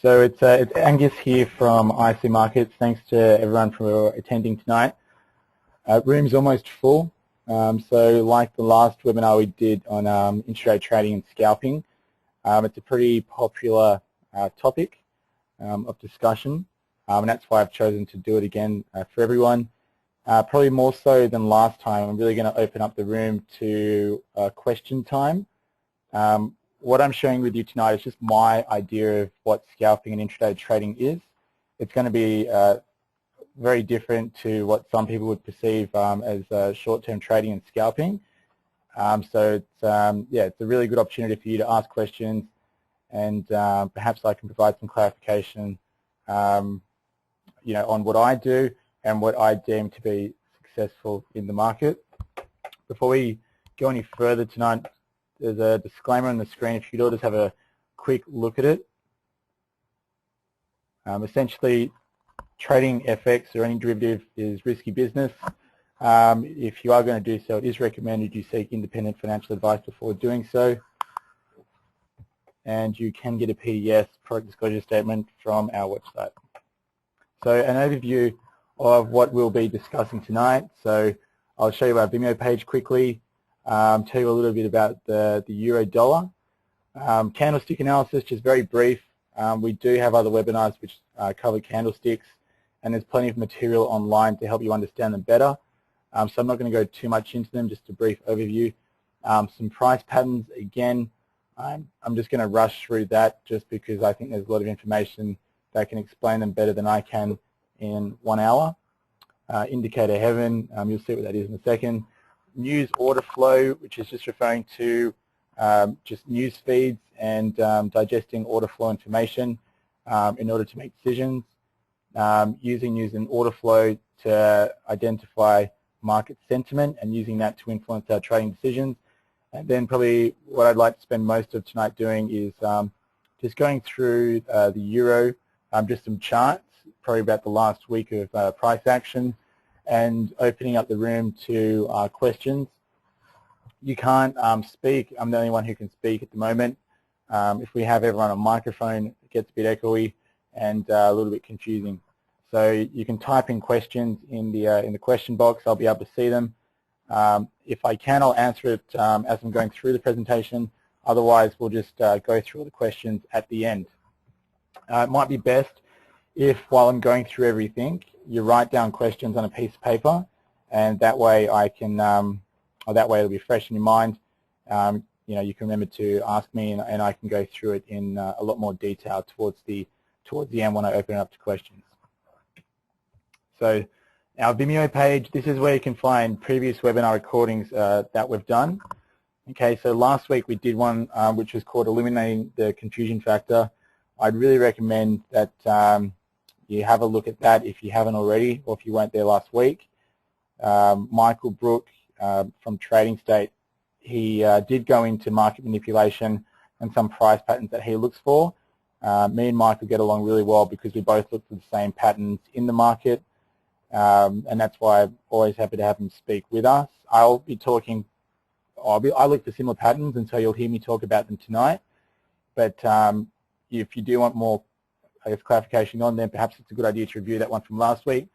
It's Angus here from IC Markets. Thanks to everyone for attending tonight. Room's almost full. So like the last webinar we did on intraday trading and scalping, it's a pretty popular topic of discussion, and that's why I've chosen to do it again for everyone. Probably more so than last time, I'm really going to open up the room to question time. What I'm sharing with you tonight is just my idea of what scalping and intraday trading is. It's going to be very different to what some people would perceive as short-term trading and scalping. So it's a really good opportunity for you to ask questions, and perhaps I can provide some clarification, on what I do and what I deem to be successful in the market. Before we go any further tonight, there's a disclaimer on the screen. If you'd all just have a quick look at it. Essentially, trading FX or any derivative is risky business. If you are going to do so, it is recommended you seek independent financial advice before doing so. And you can get a PDS, product disclosure statement, from our website. So an overview of what we'll be discussing tonight. So I'll show you our Vimeo page quickly. Tell you a little bit about the euro dollar. Candlestick analysis, just very brief. We do have other webinars which cover candlesticks, and there's plenty of material online to help you understand them better. So I'm not going to go too much into them, just a brief overview. Some price patterns, again, I'm just going to rush through that just because I think there's a lot of information that can explain them better than I can in 1 hour. Indicator heaven, you'll see what that is in a second. News order flow, which is just referring to just news feeds and digesting order flow information in order to make decisions. Using news and order flow to identify market sentiment and using that to influence our trading decisions. And then probably what I'd like to spend most of tonight doing is just going through the euro, just some charts, probably about the last week of price action, and opening up the room to questions. You can't speak. I'm the only one who can speak at the moment. If we have everyone on microphone, it gets a bit echoey and a little bit confusing. So you can type in questions in the question box. I'll be able to see them. If I can, I'll answer it as I'm going through the presentation. Otherwise, we'll just go through all the questions at the end. It might be best if, while I'm going through everything, you write down questions on a piece of paper, and that way I can, or that way it'll be fresh in your mind. You can remember to ask me, and I can go through it in a lot more detail towards the end when I open it up to questions. So our Vimeo page, this is where you can find previous webinar recordings that we've done. Okay, so last week we did one which was called Eliminating the Confusion Factor. I'd really recommend that you have a look at that if you haven't already, or if you weren't there last week. Michael Brook from Trading State, he did go into market manipulation and some price patterns that he looks for. Me and Michael get along really well because we both look for the same patterns in the market, and that's why I'm always happy to have him speak with us. I'll be talking, I look for similar patterns, and so you'll hear me talk about them tonight. But if you do want more, I guess, clarification on them, perhaps it's a good idea to review that one from last week.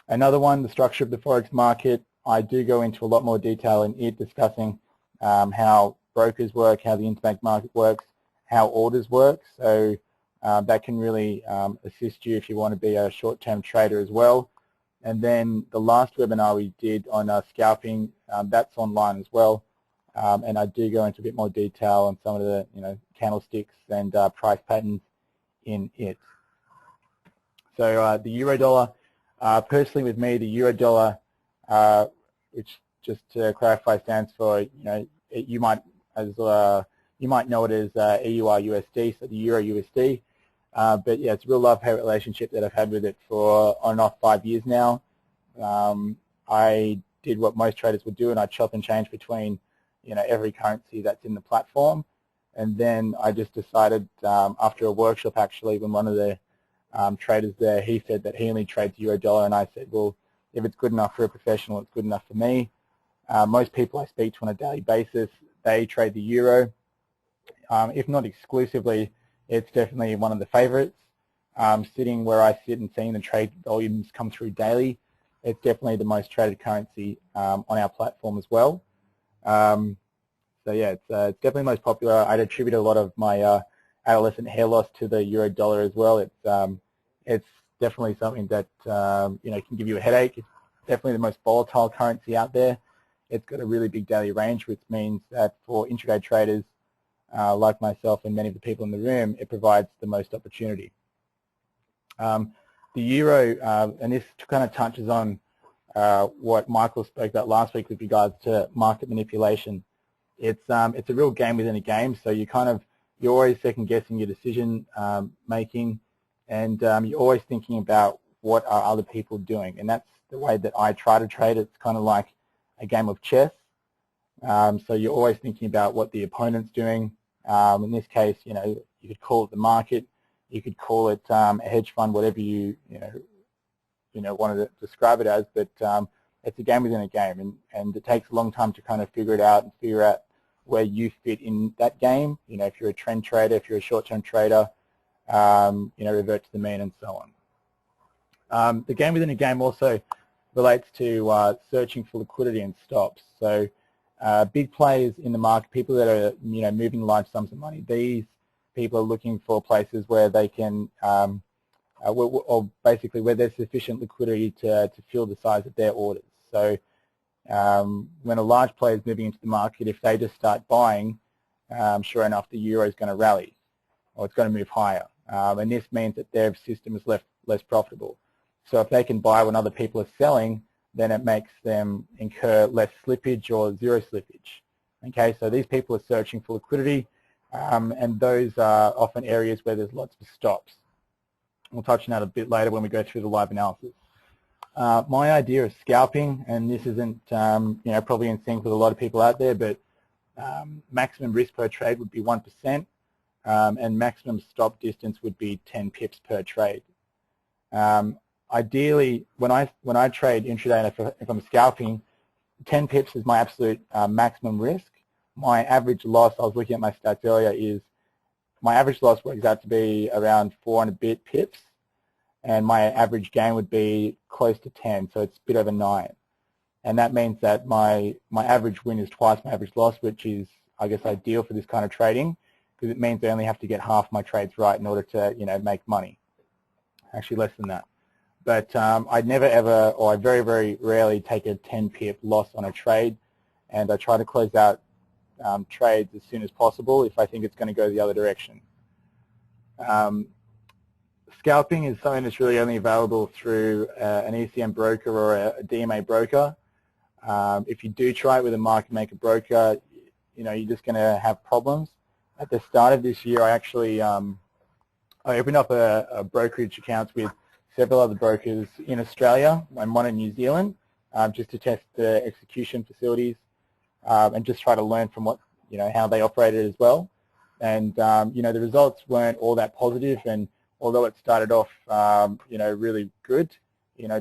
Another one, the structure of the Forex market, I do go into a lot more detail in it, discussing how brokers work, how the interbank market works, how orders work. So that can really assist you if you want to be a short-term trader as well. And then the last webinar we did on scalping, that's online as well. And I do go into a bit more detail on some of the candlesticks and price patterns in it. So the euro dollar, personally with me, the euro dollar, which just to clarify stands for, you might know it as EUR USD, so the Euro USD. But yeah, it's a real love-hate relationship that I've had with it for on and off 5 years now. I did what most traders would do, and I chop and change between every currency that's in the platform. And then I just decided after a workshop, actually, when one of the traders there, he said that he only trades euro dollar, and I said, well, if it's good enough for a professional, it's good enough for me. Most people I speak to on a daily basis, they trade the euro. If not exclusively, it's definitely one of the favorites. Sitting where I sit and seeing the trade volumes come through daily, it's definitely the most traded currency on our platform as well. So yeah, it's definitely most popular. I'd attribute a lot of my adolescent hair loss to the euro dollar as well. It's definitely something that can give you a headache. It's definitely the most volatile currency out there. It's got a really big daily range, which means that for intraday traders like myself and many of the people in the room, it provides the most opportunity. The euro, and this kind of touches on what Michael spoke about last week with regards to market manipulation. It's a real game within a game, so you're always second guessing your decision making, and you're always thinking about what are other people doing, and that's the way that I try to trade. It's kind of like a game of chess. So you're always thinking about what the opponent's doing. In this case, you could call it the market, you could call it a hedge fund, whatever you want to describe it as, but it's a game within a game, and it takes a long time to kind of figure it out and figure out where you fit in that game. If you're a trend trader, if you're a short-term trader, revert to the mean and so on. The game within a game also relates to searching for liquidity and stops. So big players in the market, people that are moving large sums of money, these people are looking for places where they can, or basically where there's sufficient liquidity to fill the size of their orders. So when a large player is moving into the market, if they just start buying, sure enough, the euro is going to rally, or it's going to move higher, and this means that their system is less profitable. So if they can buy when other people are selling, then it makes them incur less slippage or zero slippage. Okay, so these people are searching for liquidity, and those are often areas where there's lots of stops. We'll touch on that a bit later when we go through the live analysis. My idea of scalping, and this isn't probably in sync with a lot of people out there, but maximum risk per trade would be 1%, and maximum stop distance would be 10 pips per trade. Ideally, when I trade intraday, and if I'm scalping, 10 pips is my absolute maximum risk. My average loss, I was looking at my stats earlier, is my average loss works out to be around 4 and a bit pips, and my average gain would be close to 10, so it's a bit over 9. And that means that my average win is twice my average loss, which is, I guess, ideal for this kind of trading, because it means I only have to get half my trades right in order to make money. Actually, less than that. But I'd never ever, or I very, very rarely take a 10 pip loss on a trade, and I try to close out trades as soon as possible if I think it's going to go the other direction. Scalping is something that's really only available through an ECN broker or a DMA broker. If you do try it with a market maker broker, you're just going to have problems. At the start of this year, I actually I opened up a brokerage account with several other brokers in Australia and one in New Zealand, just to test the execution facilities and just try to learn from what how they operated as well. And the results weren't all that positive, and although it started off really good,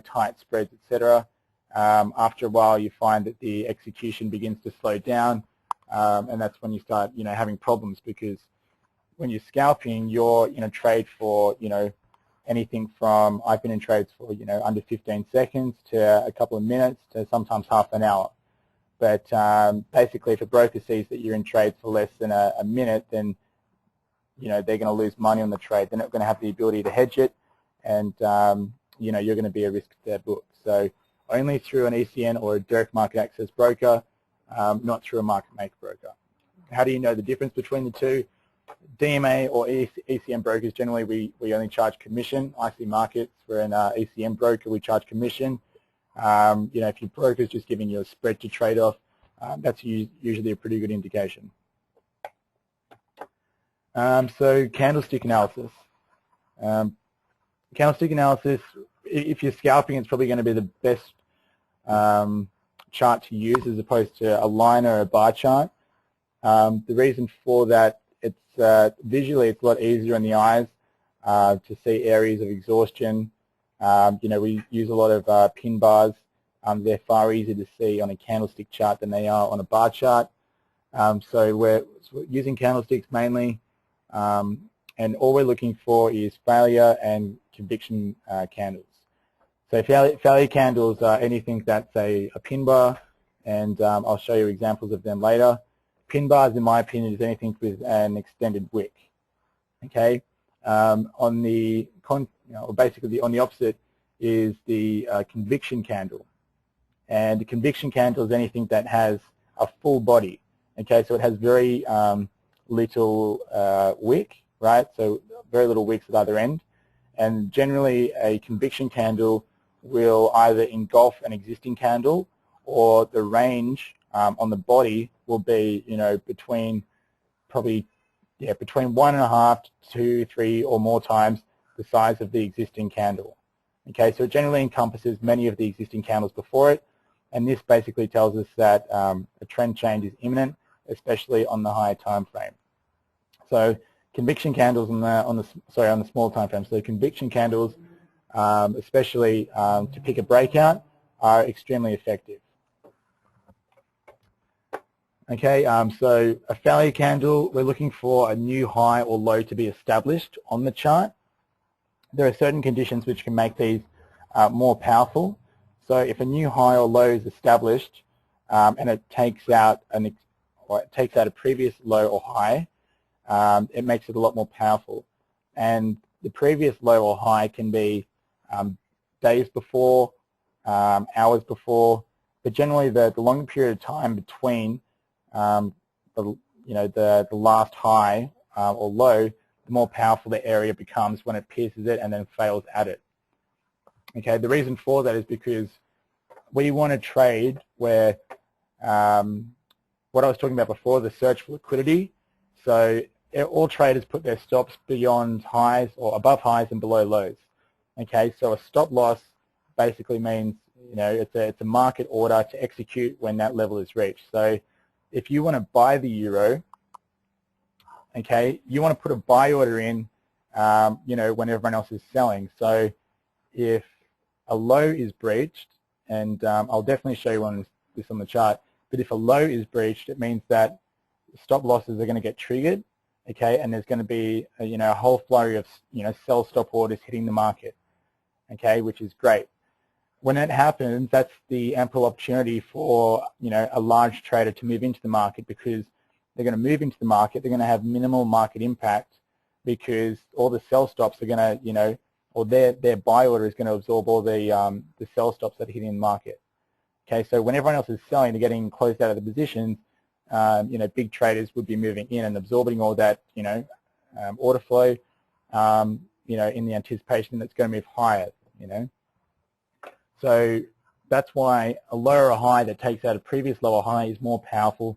tight spreads, etc., after a while you find that the execution begins to slow down, and that's when you start having problems, because when you're scalping, you're in a trade for anything from, I've been in trades for under 15 seconds to a couple of minutes to sometimes half an hour. But basically, if a broker sees that you're in trades for less than a minute, then they're going to lose money on the trade. They're not going to have the ability to hedge it, and you're going to be a risk to their book. So only through an ECN or a direct market access broker, not through a market maker broker. How do you know the difference between the two? DMA or ECN brokers, generally we only charge commission. IC Markets, we're an ECN broker, we charge commission. If your broker is just giving you a spread to trade off, that's usually a pretty good indication. So candlestick analysis. Candlestick analysis, if you're scalping, it's probably going to be the best chart to use as opposed to a line or a bar chart. The reason for that, it's visually it's a lot easier in the eyes to see areas of exhaustion. We use a lot of pin bars. They're far easier to see on a candlestick chart than they are on a bar chart. So we're using candlesticks mainly. and all we're looking for is failure and conviction candles. So failure candles are anything that's a pin bar, and I'll show you examples of them later. Pin bars, in my opinion, is anything with an extended wick. Okay, basically on the opposite is the conviction candle, and the conviction candle is anything that has a full body. Okay, so it has very little wick, right? So very little wicks at either end, and generally a conviction candle will either engulf an existing candle, or the range on the body will be, between probably, between 1.5 to 2, 3 or more times the size of the existing candle. Okay, so it generally encompasses many of the existing candles before it, and this basically tells us that a trend change is imminent, especially on the higher time frame. So conviction candles on the small time frame. So conviction candles, especially to pick a breakout, are extremely effective. Okay, so a failure candle, we're looking for a new high or low to be established on the chart. There are certain conditions which can make these more powerful. So if a new high or low is established and it takes out a previous low or high, it makes it a lot more powerful. And the previous low or high can be days before, hours before, but generally the longer period of time between the last high or low, the more powerful the area becomes when it pierces it and then fails at it. Okay, the reason for that is because we want to trade where what I was talking about before, the search for liquidity. So all traders put their stops beyond highs or above highs and below lows. Okay, so a stop loss basically means it's a market order to execute when that level is reached. So if you want to buy the euro, okay, you want to put a buy order in, when everyone else is selling. So if a low is breached, and I'll definitely show you this on the chart, but if a low is breached, it means that stop losses are going to get triggered, okay, and there's going to be a whole flurry of sell stop orders hitting the market, okay, which is great. When that happens, that's the ample opportunity for a large trader to move into the market, because they're going to move into the market. They're going to have minimal market impact because all the sell stops are going to or their buy order is going to absorb all the sell stops that are hitting the market. Okay, so when everyone else is selling, they're getting closed out of the positions. Big traders would be moving in and absorbing all that order flow, in the anticipation that it's going to move higher. So that's why a low or a high that takes out a previous lower high is more powerful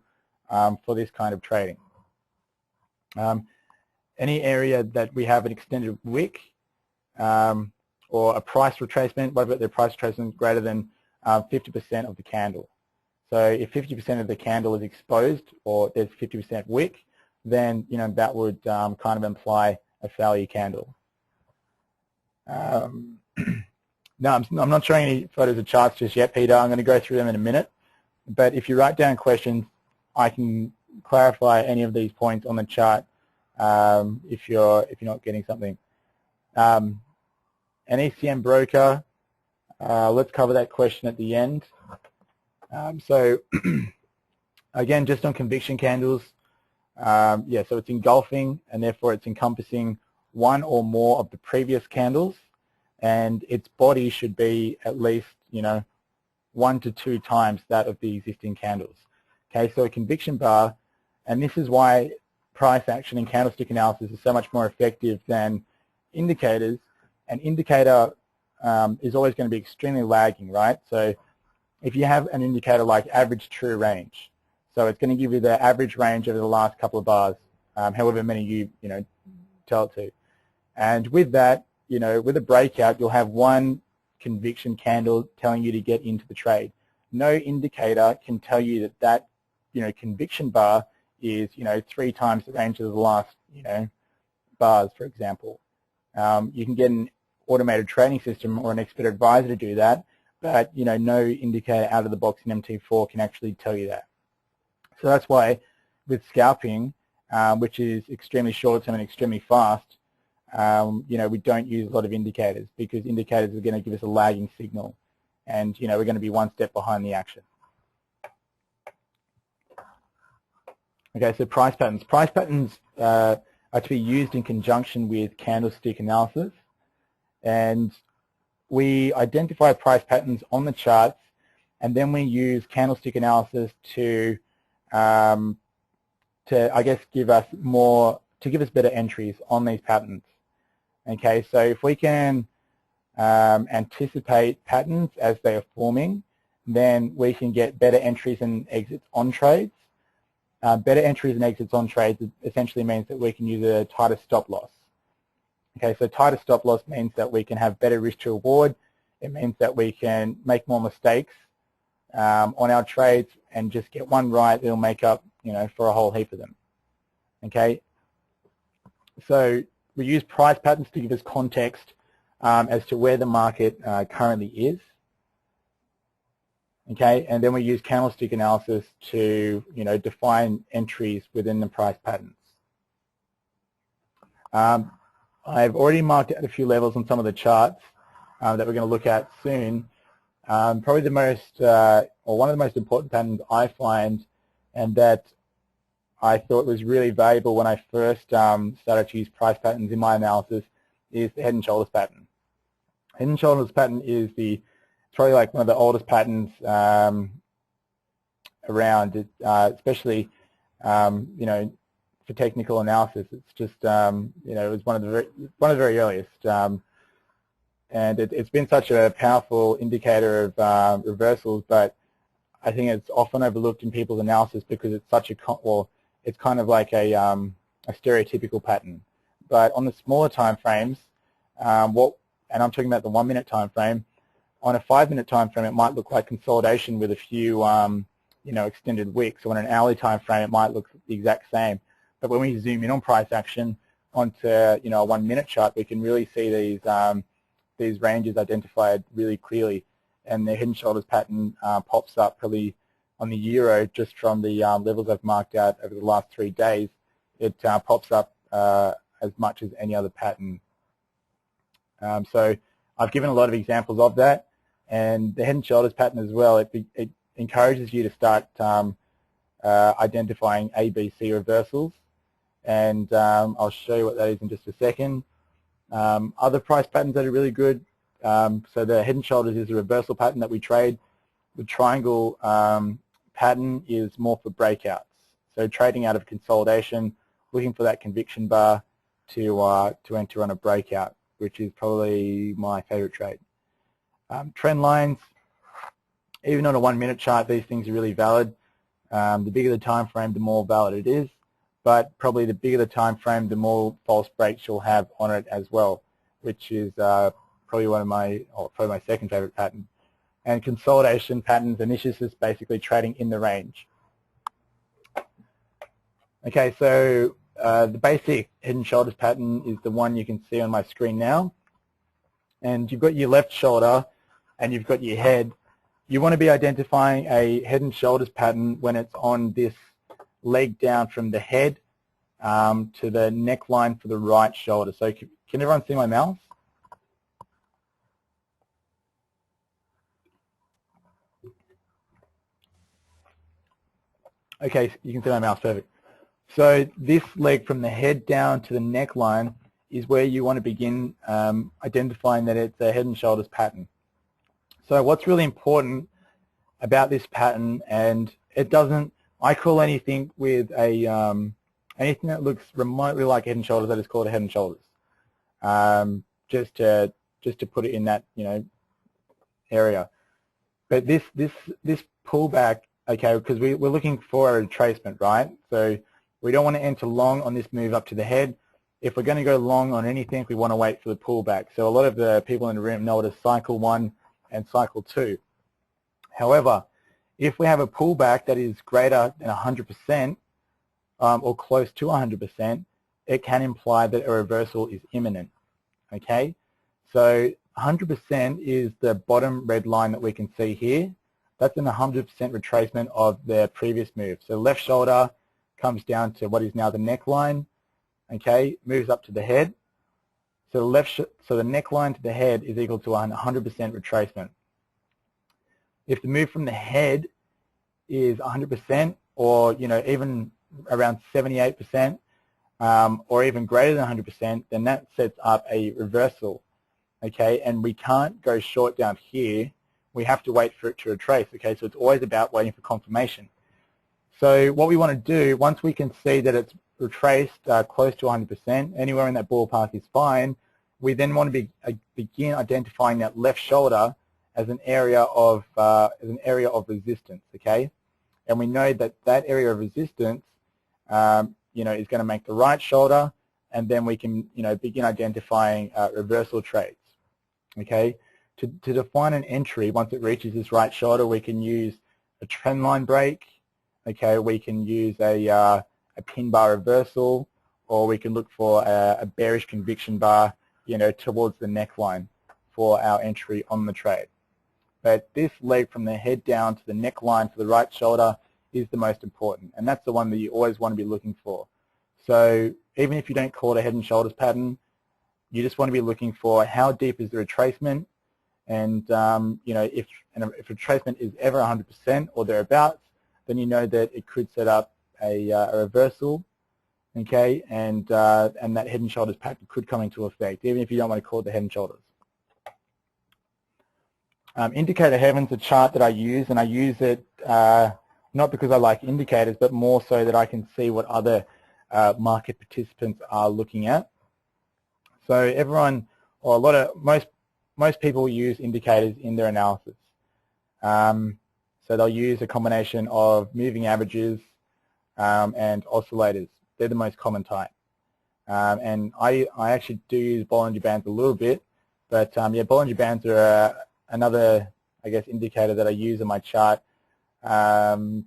for this kind of trading. Any area that we have an extended wick or a price retracement, what about the price retracement greater than 50% of the candle? So if 50% of the candle is exposed or there's 50% wick, then that would kind of imply a failure candle. No, I'm not showing any photos of charts just yet, Peter. I'm going to go through them in a minute. But if you write down questions, I can clarify any of these points on the chart if you're not getting something. An ECN broker, let's cover that question at the end. So again, just on conviction candles, so it's engulfing, and therefore it's encompassing one or more of the previous candles, and its body should be at least 1 to 2 times that of the existing candles. Okay, so a conviction bar, and this is why price action and candlestick analysis is so much more effective than indicators. An indicator is always going to be extremely lagging, right? So if you have an indicator like average true range, so it's going to give you the average range over the last couple of bars, however many you tell it to. And with that, with a breakout, you'll have one conviction candle telling you to get into the trade. No indicator can tell you that conviction bar is 3 times the range of the last bars, for example. You can get an automated trading system or an expert advisor to do that, but no indicator out of the box in MT4 can actually tell you that. So that's why with scalping, which is extremely short-term and extremely fast, we don't use a lot of indicators because indicators are going to give us a lagging signal, and we're going to be one step behind the action. Okay, so price patterns. Price patterns are to be used in conjunction with candlestick analysis, and we identify price patterns on the charts, and then we use candlestick analysis to I guess give us better entries on these patterns. Okay, so if we can anticipate patterns as they are forming, then we can get better entries and exits on trades. Better entries and exits on trades essentially means that we can use a tighter stop loss. Okay, so tighter stop loss means that we can have better risk to reward. It means that we can make more mistakes on our trades and just get one right. It'll make up, for a whole heap of them. Okay, so we use price patterns to give us context as to where the market currently is. Okay, and then we use candlestick analysis to, define entries within the price patterns. I've already marked out a few levels on some of the charts that we're going to look at soon. Probably the most, or one of the most important patterns I find, and that I thought was really valuable when I first started to use price patterns in my analysis, is the head and shoulders pattern. Head and shoulders pattern is probably like one of the oldest patterns around, especially for technical analysis. It's just it was one of the very earliest, and it's been such a powerful indicator of reversals. But I think it's often overlooked in people's analysis because it's such it's kind of like a stereotypical pattern. But on the smaller time frames, and I'm talking about the 1 minute time frame. On a 5 minute time frame, it might look like consolidation with a few, extended wicks. So on an hourly time frame, it might look the exact same. But when we zoom in on price action onto, a 1 minute chart, we can really see these ranges identified really clearly. And the head and shoulders pattern pops up probably on the euro just from the levels I've marked out over the last 3 days. It pops up as much as any other pattern. So I've given a lot of examples of that, and the head and shoulders pattern as well. It encourages you to start identifying ABC reversals, and I'll show you what that is in just a second. Other price patterns that are really good. So the head and shoulders is a reversal pattern that we trade. The triangle pattern is more for breakouts. So trading out of consolidation, looking for that conviction bar to enter on a breakout, which is probably my favorite trade. Trend lines, even on a 1 minute chart, these things are really valid. The bigger the time frame, the more valid it is, but probably the bigger the time frame, the more false breaks you'll have on it as well, which is probably probably my second favorite pattern. And consolidation patterns, and this is just basically trading in the range. Okay, so the basic head and shoulders pattern is the one you can see on my screen now. And you've got your left shoulder and you've got your head. You want to be identifying a head and shoulders pattern when it's on this leg down from the head to the neckline for the right shoulder. So can everyone see my mouse? Okay, you can see my mouse, perfect. So this leg from the head down to the neckline is where you want to begin identifying that it's a head and shoulders pattern. So what's really important about this pattern, and it doesn't, I call anything with a, anything that looks remotely like head and shoulders, that is called a head and shoulders. Just to put it in that, area. But this pullback, okay, because we're looking for a retracement, right? So we don't want to enter long on this move up to the head. If we're going to go long on anything, we want to wait for the pullback. So a lot of the people in the room know it as cycle 1 and cycle 2. However, if we have a pullback that is greater than 100% or close to 100%, it can imply that a reversal is imminent. Okay, so 100% is the bottom red line that we can see here. That's an 100% retracement of the previous move. So left shoulder, comes down to what is now the neckline, okay, moves up to the head. So the neckline to the head is equal to 100% retracement. If the move from the head is 100%, or even around 78%, or even greater than 100%, then that sets up a reversal, okay? And we can't go short down here. We have to wait for it to retrace, okay? So it's always about waiting for confirmation. So what we want to do, once we can see that it's retraced close to 100%, anywhere in that ballpark is fine, we then want to begin identifying that left shoulder as an area of resistance, okay? And we know that that area of resistance, is going to make the right shoulder, and then we can, begin identifying reversal trades, okay? To define an entry, once it reaches this right shoulder, we can use a trend line break, okay? We can use a pin bar reversal, or we can look for a bearish conviction bar, towards the neckline for our entry on the trade. But this leg from the head down to the neckline for the right shoulder is the most important, and that's the one that you always want to be looking for. So even if you don't call it a head and shoulders pattern, you just want to be looking for how deep is the retracement, and if retracement is ever 100% or thereabouts, then you know that it could set up a reversal, okay, and that head and shoulders pattern could come into effect, even if you don't want to call it the head and shoulders. Indicator heaven's a chart that I use, and I use it not because I like indicators, but more so that I can see what other market participants are looking at. So everyone, or most people use indicators in their analysis. So they'll use a combination of moving averages and oscillators. They're the most common type. And I actually do use Bollinger Bands a little bit, but yeah, Bollinger Bands are another, I guess, indicator that I use in my chart, kind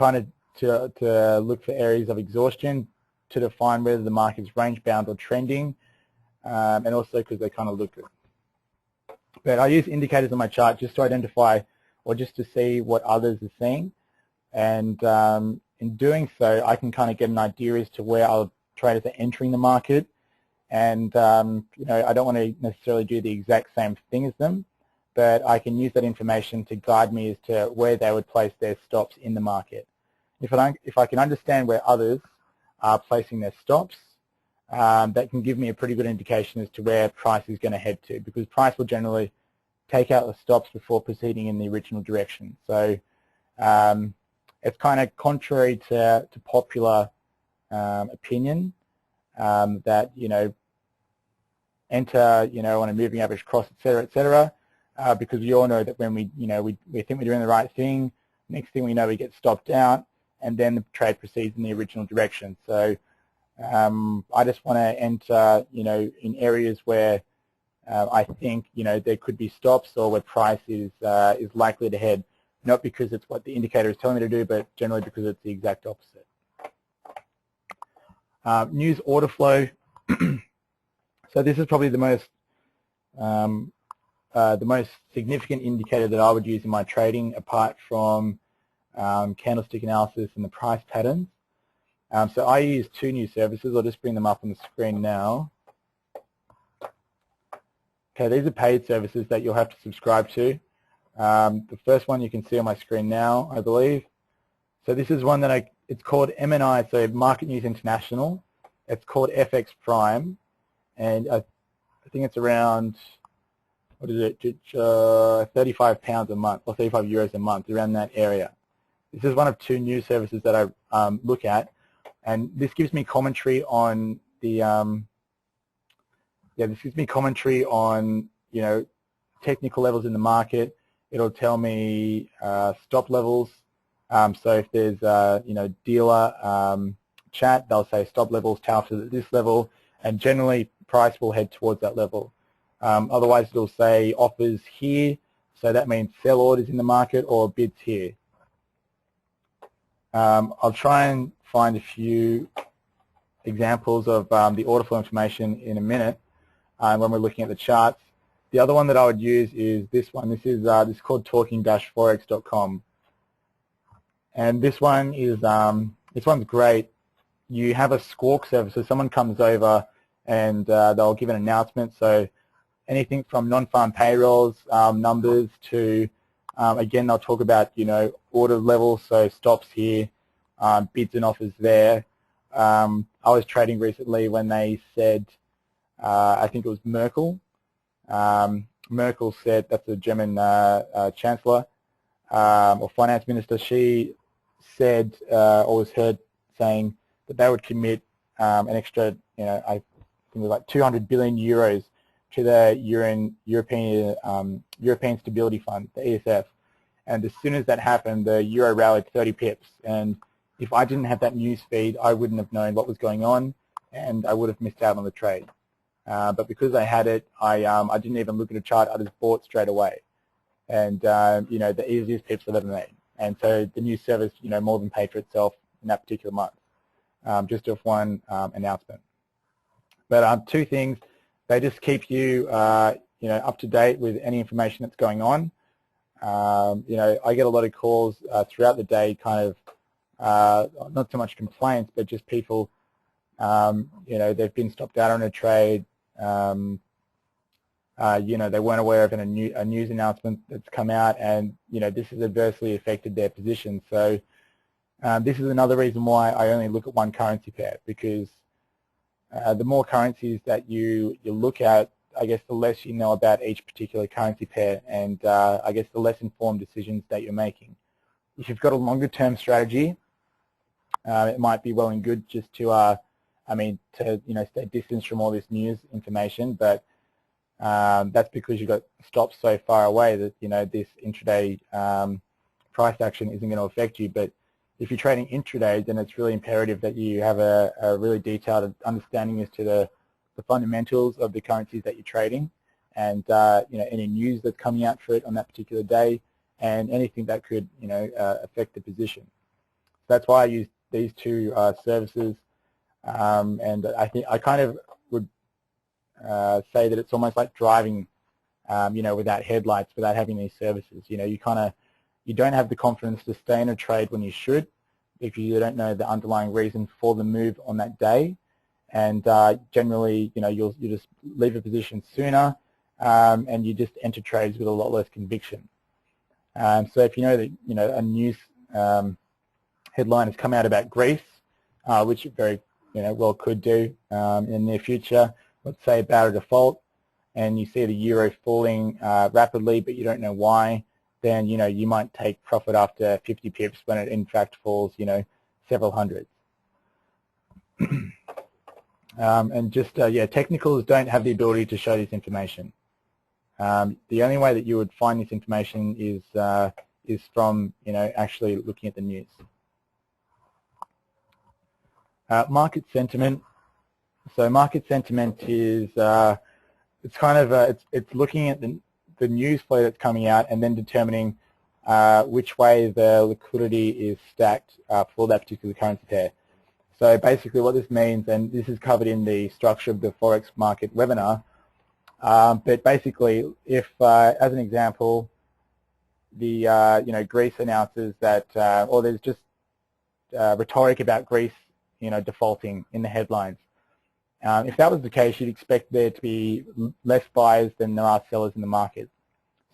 of to look for areas of exhaustion, to define whether the market is range bound or trending, and also because they kind of look good. But I use indicators on my chart just to identify, or just to see what others are seeing, and in doing so, I can kind of get an idea as to where other traders are entering the market, and I don't want to necessarily do the exact same thing as them, but I can use that information to guide me as to where they would place their stops in the market. If I can understand where others are placing their stops, that can give me a pretty good indication as to where price is going to head to, because price will generally take out the stops before proceeding in the original direction. So it's kind of contrary to popular opinion that enter on a moving average cross, etc., because we all know that when we think we're doing the right thing, next thing we know we get stopped out, and then the trade proceeds in the original direction. So I just want to enter in areas where I think there could be stops, or where price is likely to head, not because it's what the indicator is telling me to do, but generally because it's the exact opposite. News order flow. So this is probably the most significant indicator that I would use in my trading, apart from candlestick analysis and the price patterns. So I use two new services. I'll just bring them up on the screen now. Okay, these are paid services that you'll have to subscribe to. The first one you can see on my screen now, I believe. So this is one that it's called MNI, so Market News International. It's called FX Prime, and I think it's around, what is it, £35 a month, or 35 euros a month, around that area. This is one of two new services that I look at, and this gives me commentary on the this gives me commentary on technical levels in the market. It'll tell me stop levels. So if there's dealer chat, they'll say stop levels touted at this level, and generally price will head towards that level. Otherwise, it'll say offers here, so that means sell orders in the market, or bids here. I'll try and find a few examples of the order flow information in a minute when we're looking at the charts. The other one that I would use is this one. This is called talking-forex.com, and this one is this one's great. You have a Squawk service, so someone comes over and they'll give an announcement. So anything from non-farm payrolls numbers to, again, they'll talk about, order levels, so stops here, bids and offers there. I was trading recently when they said, I think it was Merkel. Merkel said, that's the German chancellor or finance minister, she said or was heard saying that they would commit an extra, I think it was like 200 billion euros to the European Stability Fund, the ESF. And as soon as that happened, the euro rallied 30 pips. And if I didn't have that news feed, I wouldn't have known what was going on, and I would have missed out on the trade. But because I had it, I didn't even look at a chart. I just bought straight away. And, the easiest pips I've ever made. And so the news service, more than paid for itself in that particular month, just off one announcement. But two things, they just keep you, up to date with any information that's going on. I get a lot of calls throughout the day, kind of, not so much complaints, but just people, they've been stopped out on a trade. They weren't aware of a news announcement that's come out, and this has adversely affected their position. So this is another reason why I only look at one currency pair, because the more currencies that you look at, I guess the less you know about each particular currency pair, and I guess the less informed decisions that you're making. If you've got a longer term strategy, it might be well and good just to, stay distanced from all this news information, but that's because you've got stops so far away that, this intraday price action isn't going to affect you. But if you're trading intraday, then it's really imperative that you have a really detailed understanding as to the fundamentals of the currencies that you're trading, and any news that's coming out for it on that particular day, and anything that could affect the position. So that's why I use these two services, and I think I kind of would say that it's almost like driving, without headlights, without having these services. You don't have the confidence to stay in a trade when you should, if you don't know the underlying reason for the move on that day. And generally, you'll just leave a position sooner, and you just enter trades with a lot less conviction. So if you know that a news headline has come out about Greece, which it very well could do in the near future, let's say about a default, and you see the euro falling rapidly, but you don't know why, then you might take profit after 50 pips when it in fact falls several hundreds. And just technicals don't have the ability to show this information. The only way that you would find this information is from actually looking at the news. Market sentiment. So market sentiment is it's kind of it's looking at the news flow that's coming out and then determining which way the liquidity is stacked for that particular currency pair. So basically what this means, and this is covered in the structure of the Forex market webinar, but basically if, as an example, the Greece announces that, or there's just rhetoric about Greece defaulting in the headlines. If that was the case, you'd expect there to be less buyers than there are sellers in the market.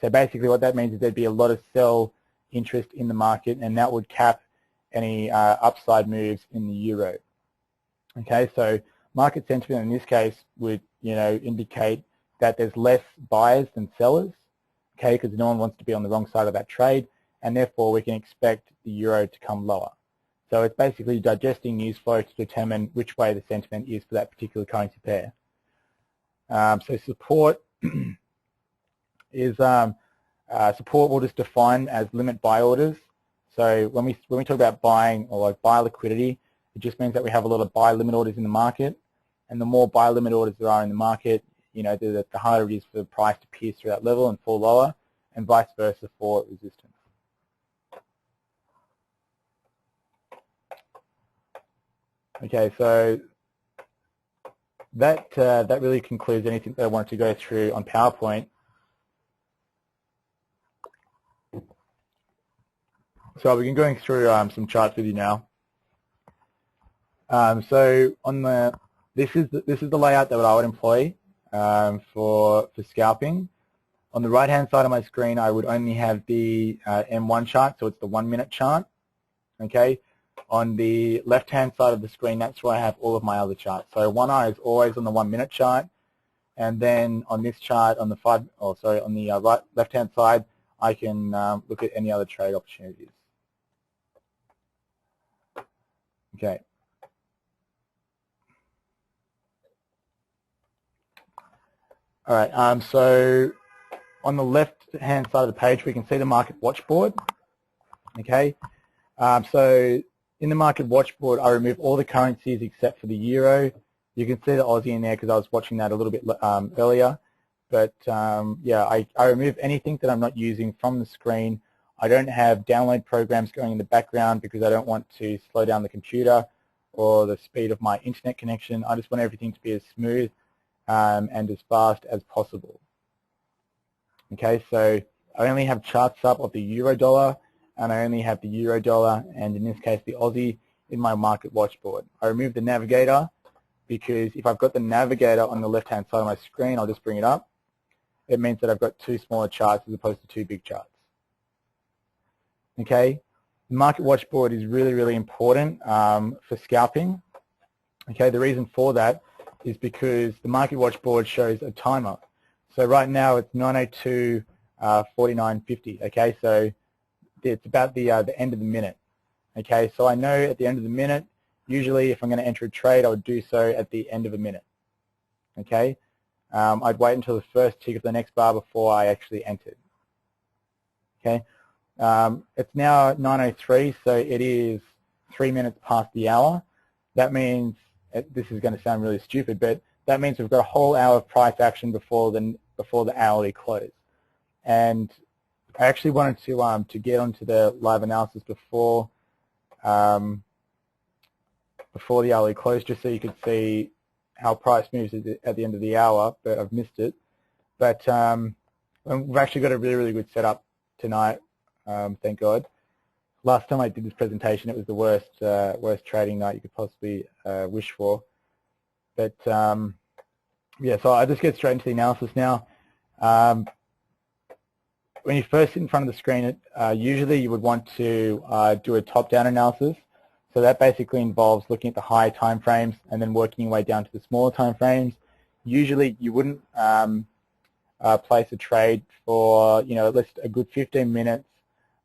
So basically what that means is there'd be a lot of sell interest in the market, and that would cap any upside moves in the euro. Okay, so market sentiment in this case would indicate that there's less buyers than sellers, okay, because no one wants to be on the wrong side of that trade, and therefore we can expect the euro to come lower. So it's basically digesting news flow to determine which way the sentiment is for that particular currency pair. So support is support we'll just define as limit buy orders. So when we talk about buying or like buy liquidity, it just means that we have a lot of buy limit orders in the market, and the more buy limit orders there are in the market, the harder it is for the price to pierce through that level and fall lower, and vice versa for resistance. Okay, so that really concludes anything that I wanted to go through on PowerPoint. So I'll begin going through some charts with you now. So on this is the layout that I would employ for scalping. On the right-hand side of my screen, I would only have the M1 chart, so it's the 1 minute chart. Okay. On the left-hand side of the screen, that's where I have all of my other charts. So one eye is always on the 1 minute chart, and then on this chart, on the right left-hand side, I can look at any other trade opportunities. Okay. All right. So on the left-hand side of the page, we can see the market watch board. Okay. So in the market watch board, I remove all the currencies except for the euro. You can see the Aussie in there because I was watching that a little bit earlier. But yeah, I remove anything that I'm not using from the screen. I don't have download programs going in the background because I don't want to slow down the computer or the speed of my internet connection. I just want everything to be as smooth and as fast as possible. Okay, so I only have charts up of the euro dollar, and I only have the euro dollar, and in this case the Aussie, in my market watch board. I remove the navigator because if I've got the navigator on the left-hand side of my screen, I'll just bring it up. It means that I've got two smaller charts as opposed to two big charts. Okay, the market watch board is really, really important for scalping. Okay, the reason for that is because the market watch board shows a timer. So right now it's 9:02, 49:50. Okay, so it's about the end of the minute. Okay, so I know at the end of the minute, usually if I'm going to enter a trade, I would do so at the end of a minute. Okay, I'd wait until the first tick of the next bar before I actually entered. Okay, it's now 9:03, so it is 3 minutes past the hour. That means, this is going to sound really stupid, but that means we've got a whole hour of price action before the hourly close. And I actually wanted to get onto the live analysis before the hourly close, just so you could see how price moves at the end of the hour, but I've missed it. But we've actually got a really, really good setup tonight, thank God. Last time I did this presentation, it was the worst trading night you could possibly wish for. But yeah, so I just get straight into the analysis now. When you first sit in front of the screen, usually you would want to do a top-down analysis. So that basically involves looking at the high time frames and then working your way down to the smaller time frames. Usually you wouldn't place a trade for, at least a good 15 minutes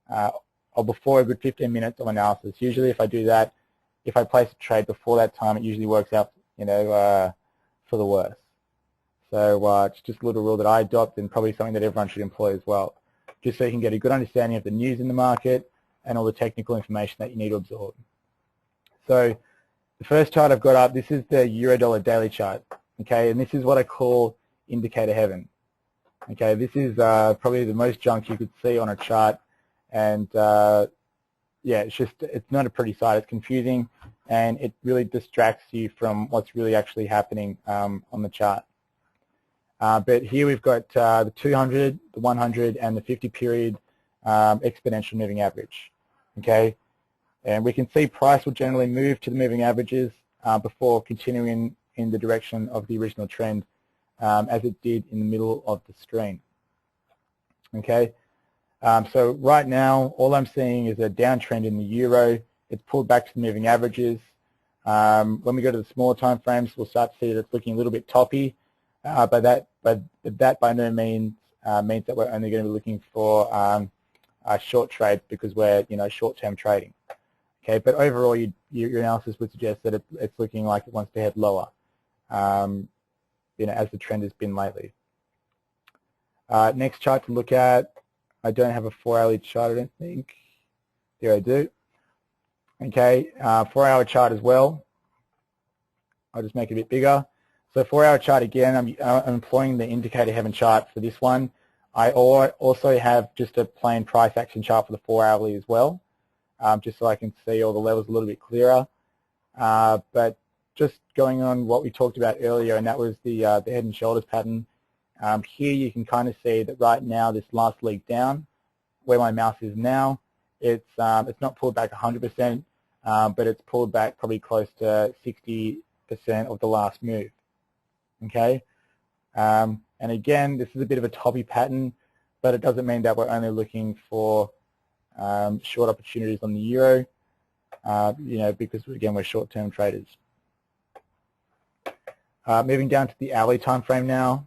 or before a good 15 minutes of analysis. Usually if I do that, if I place a trade before that time, it usually works out, for the worst. So it's just a little rule that I adopt, and probably something that everyone should employ as well, just so you can get a good understanding of the news in the market and all the technical information that you need to absorb. So the first chart I've got up, this is the Euro-Dollar daily chart, okay, and this is what I call indicator heaven. Okay, this is probably the most junk you could see on a chart, and yeah, it's not a pretty sight. It's confusing, and it really distracts you from what's really actually happening on the chart. But here we've got the 200, the 100, and the 50 period exponential moving average. Okay, and we can see price will generally move to the moving averages before continuing in the direction of the original trend, as it did in the middle of the screen. Okay, so right now all I'm seeing is a downtrend in the euro. It's pulled back to the moving averages. When we go to the smaller time frames, we'll start to see that it's looking a little bit toppy. But that by no means means that we're only going to be looking for short trades, because we're short-term trading. Okay, but overall your analysis would suggest that it's looking like it wants to head lower, as the trend has been lately. Next chart to look at, I don't have a 4-hourly chart, I don't think. Here I do. Okay, 4-hour chart as well. I'll just make it a bit bigger. So 4-hour chart again, I'm employing the indicator heaven chart for this one. I also have just a plain price action chart for the 4-hourly as well, just so I can see all the levels a little bit clearer. But just going on what we talked about earlier, and that was the head and shoulders pattern. Here you can kind of see that right now, this last leg down, where my mouse is now, it's not pulled back 100%. but it's pulled back probably close to 60% of the last move. Okay, and again, this is a bit of a toppy pattern, but it doesn't mean that we're only looking for short opportunities on the euro, because again, we're short-term traders. Moving down to the hourly time frame now.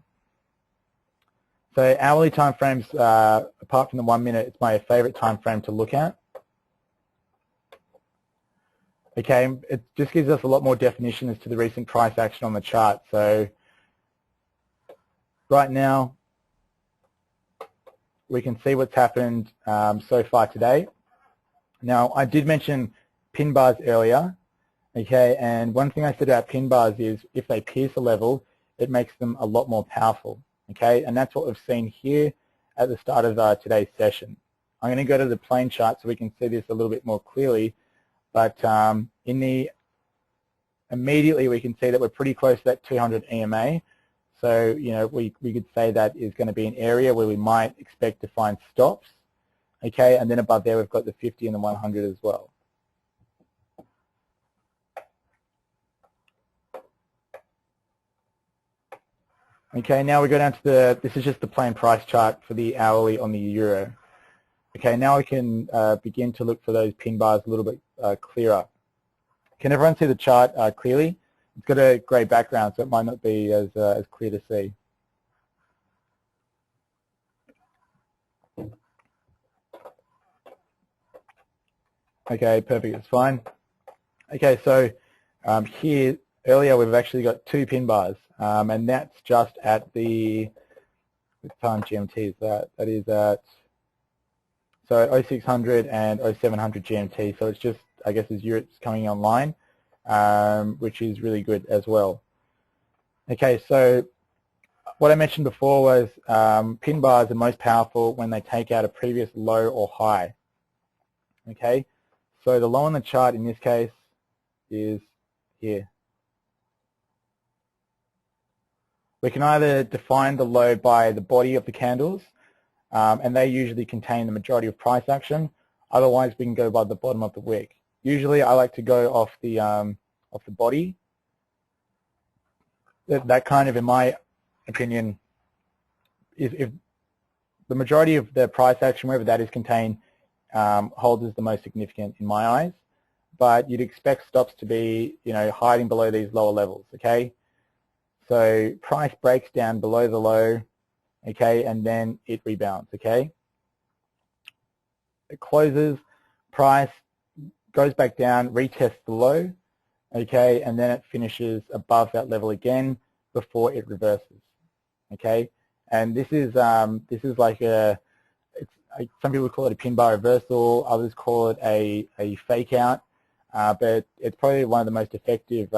So hourly time frames, apart from the 1 minute, it's my favorite time frame to look at. Okay, it just gives us a lot more definition as to the recent price action on the chart. So right now, we can see what's happened so far today. Now, I did mention pin bars earlier, okay, and one thing I said about pin bars is if they pierce a level, it makes them a lot more powerful, okay, and that's what we've seen here at the start of today's session. I'm going to go to the plain chart so we can see this a little bit more clearly, but immediately we can see that we're pretty close to that 200 EMA. So, we could say that is going to be an area where we might expect to find stops, okay, and then above there we've got the 50 and the 100 as well. Okay, now we go down to this is just the plain price chart for the hourly on the euro. Okay, now we can begin to look for those pin bars a little bit clearer. Can everyone see the chart clearly? It's got a grey background, so it might not be as clear to see. Okay, perfect, it's fine. Okay, so here, earlier we've actually got two pin bars, and that's just at the time GMT is that? That is at, so 0600 and 0700 GMT, so it's just, I guess, as Europe's coming online, which is really good as well. Okay, so what I mentioned before was pin bars are most powerful when they take out a previous low or high. Okay, so the low on the chart in this case is here. We can either define the low by the body of the candles, and they usually contain the majority of price action. Otherwise, we can go by the bottom of the wick. Usually, I like to go off the body. That kind of, in my opinion, if the majority of the price action, wherever that is contained, holds as the most significant in my eyes. But you'd expect stops to be, hiding below these lower levels. Okay, so price breaks down below the low, okay, and then it rebounds. Okay, it closes, price goes back down, retests the low, okay, and then it finishes above that level again before it reverses, okay. And this is like some people call it a pin bar reversal, others call it a fake out, but it's probably one of the most effective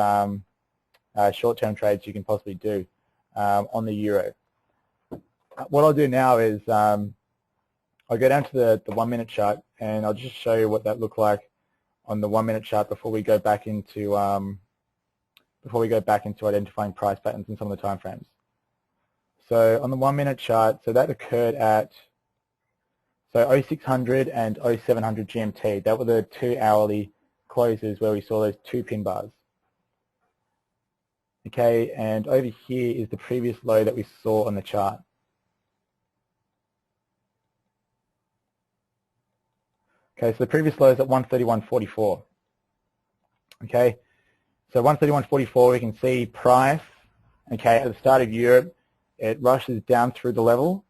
short-term trades you can possibly do on the euro. What I'll do now is I'll go down to the 1 minute chart, and I'll just show you what that looked like on the 1 minute chart before we go back into identifying price patterns in some of the time frames. So on the 1 minute chart, so that occurred at 0600 and 0700 GMT. That were the 2 hourly closes where we saw those 2 pin bars. Okay, and over here is the previous low that we saw on the chart. Okay, so the previous low is at 131.44. Okay, so 131.44, we can see price, okay, at the start of Europe, it rushes down through the level,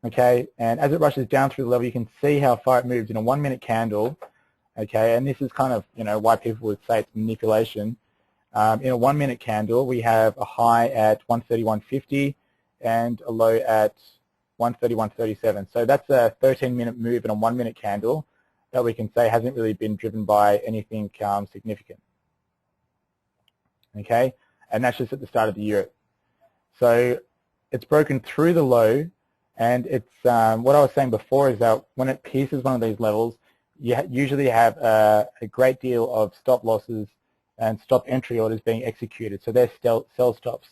okay, and as it rushes down through the level, you can see how far it moves in a 1 minute candle, okay, and this is kind of, why people would say it's manipulation. In a 1 minute candle, we have a high at 131.50 and a low at 131.37. So that's a 13-minute move in a 1 minute candle that we can say hasn't really been driven by anything significant. Okay, and that's just at the start of the year. So it's broken through the low, and it's what I was saying before is that when it pierces one of these levels, you usually have a great deal of stop losses and stop entry orders being executed. So they're sell stops.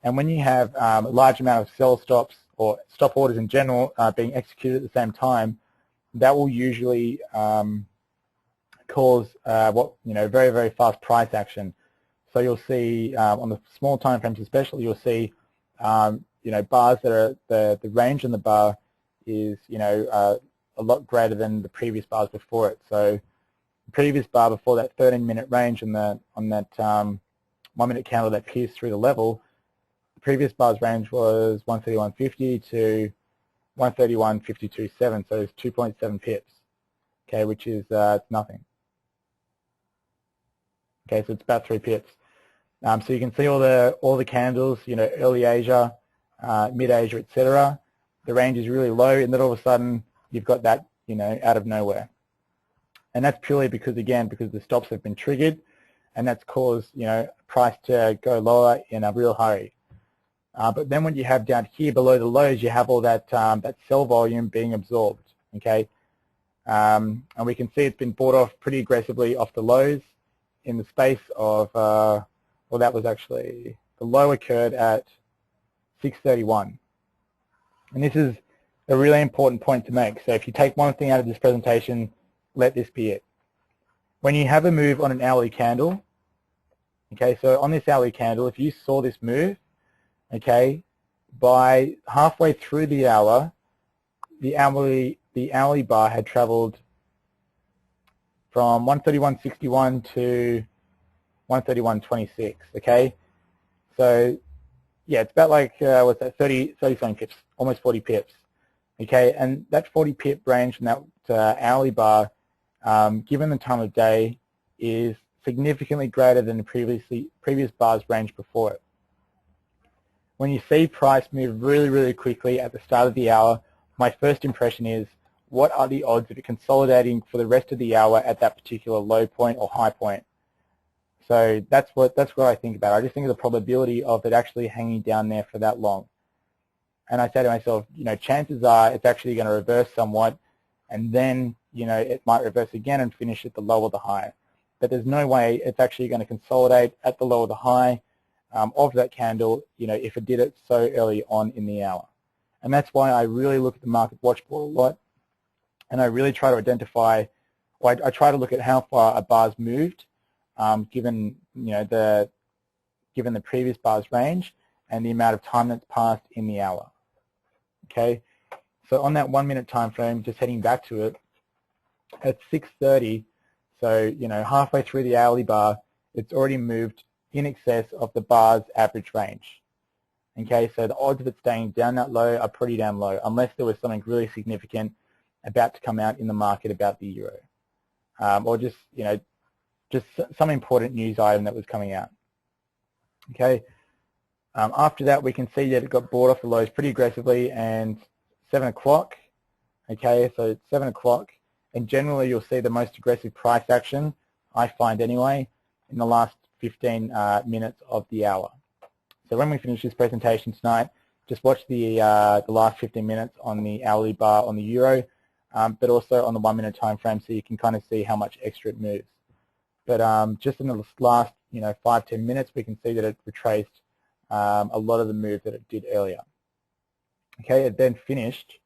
And when you have a large amount of sell stops or stop orders in general being executed at the same time, that will usually cause very, very fast price action. So you'll see on the small time frames especially, you'll see bars that are the range in the bar is a lot greater than the previous bars before it. So the previous bar before that 13-minute range on that 1-minute candle that pierced through the level, the previous bar's range was 131.50 to 131.52.7, so it's 2.7 pips, okay, which is nothing. Okay, so it's about 3 pips. So you can see all the candles, early Asia, mid Asia, etc. The range is really low, and then all of a sudden you've got that, out of nowhere. And that's purely because the stops have been triggered, and that's caused, price to go lower in a real hurry. But then what you have down here below the lows, you have all that that sell volume being absorbed. Okay, and we can see it's been bought off pretty aggressively off the lows in the space of well, that was actually the low occurred at 6:31, and this is a really important point to make. So if you take one thing out of this presentation, let this be it. When you have a move on an hourly candle, okay, so on this hourly candle, if you saw this move, okay, by halfway through the hour, the hourly bar had traveled from 131.61 to 131.26, okay? So, yeah, it's about like, what's that, 30-something pips, almost 40 pips, okay? And that 40 pip range from that hourly bar, given the time of day, is significantly greater than the previous bar's range before it. When you see price move really, really quickly at the start of the hour, my first impression is, what are the odds of it consolidating for the rest of the hour at that particular low point or high point? So that's what I think about. I just think of the probability of it actually hanging down there for that long. And I say to myself, chances are it's actually going to reverse somewhat, and then, it might reverse again and finish at the low or the high. But there's no way it's actually going to consolidate at the low or the high of that candle, if it did it so early on in the hour. And that's why I really look at the market watch board a lot, and I really try to identify, or I try to look at how far a bar's moved, given the previous bar's range and the amount of time that's passed in the hour. Okay, so on that 1-minute time frame, just heading back to it, at 6:30, so halfway through the hourly bar, it's already moved in excess of the bar's average range. Okay, so the odds of it staying down that low are pretty damn low, unless there was something really significant about to come out in the market about the euro, or just just some important news item that was coming out. Okay, after that we can see that it got bought off the lows pretty aggressively, and 7 o'clock. Okay, so it's 7 o'clock, and generally you'll see the most aggressive price action, I find anyway, in the last 15 minutes of the hour. So when we finish this presentation tonight, just watch the last 15 minutes on the hourly bar on the euro, but also on the 1-minute time frame, so you can kind of see how much extra it moves. But just in the last 5-10 minutes, we can see that it retraced a lot of the move that it did earlier. Okay, it then finished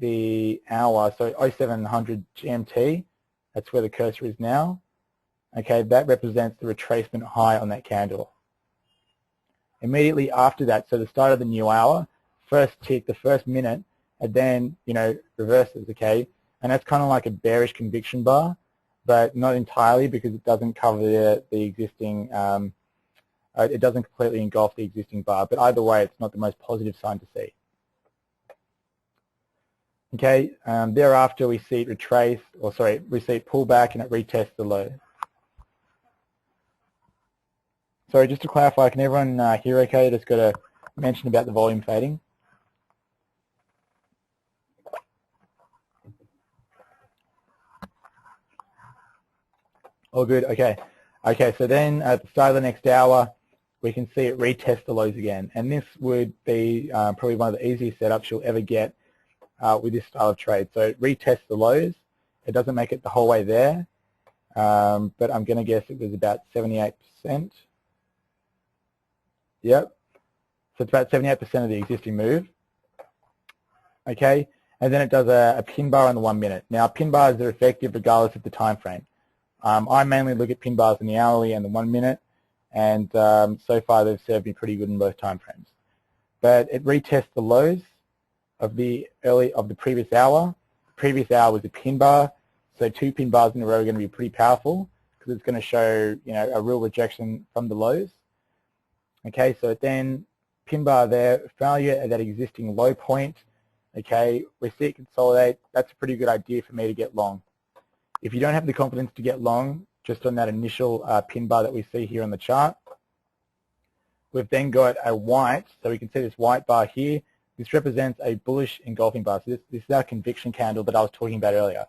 the hour, so 0700 GMT, that's where the cursor is now. Okay, that represents the retracement high on that candle. Immediately after that, so the start of the new hour, first tick, the first minute, and then reverses. Okay, and that's kind of like a bearish conviction bar, but not entirely, because it doesn't cover the existing. It doesn't completely engulf the existing bar, but either way, it's not the most positive sign to see. Okay, thereafter we see it retrace, or sorry, we see it pull back and it retests the low. Sorry, just to clarify, can everyone hear okay? Just got to mention about the volume fading. All good, okay. Okay, so then at the start of the next hour, we can see it retest the lows again. And this would be probably one of the easiest setups you'll ever get with this style of trade. So it retests the lows. It doesn't make it the whole way there, but I'm going to guess it was about 78%. Yep. So it's about 78% of the existing move. Okay, and then it does a pin bar on the 1 minute. Now, pin bars are effective regardless of the time frame. I mainly look at pin bars in the hourly and the 1 minute, and so far they've served me pretty good in both time frames. But it retests the lows of the previous hour. The previous hour was a pin bar, so 2 pin bars in a row are going to be pretty powerful because it's going to show, you know, a real rejection from the lows. Okay, so then pin bar there, failure at that existing low point. Okay, we see it consolidate. That's a pretty good idea for me to get long. If you don't have the confidence to get long, just on that initial pin bar that we see here on the chart, we've then got a white, so we can see this white bar here. This represents a bullish engulfing bar. So this is our conviction candle that I was talking about earlier.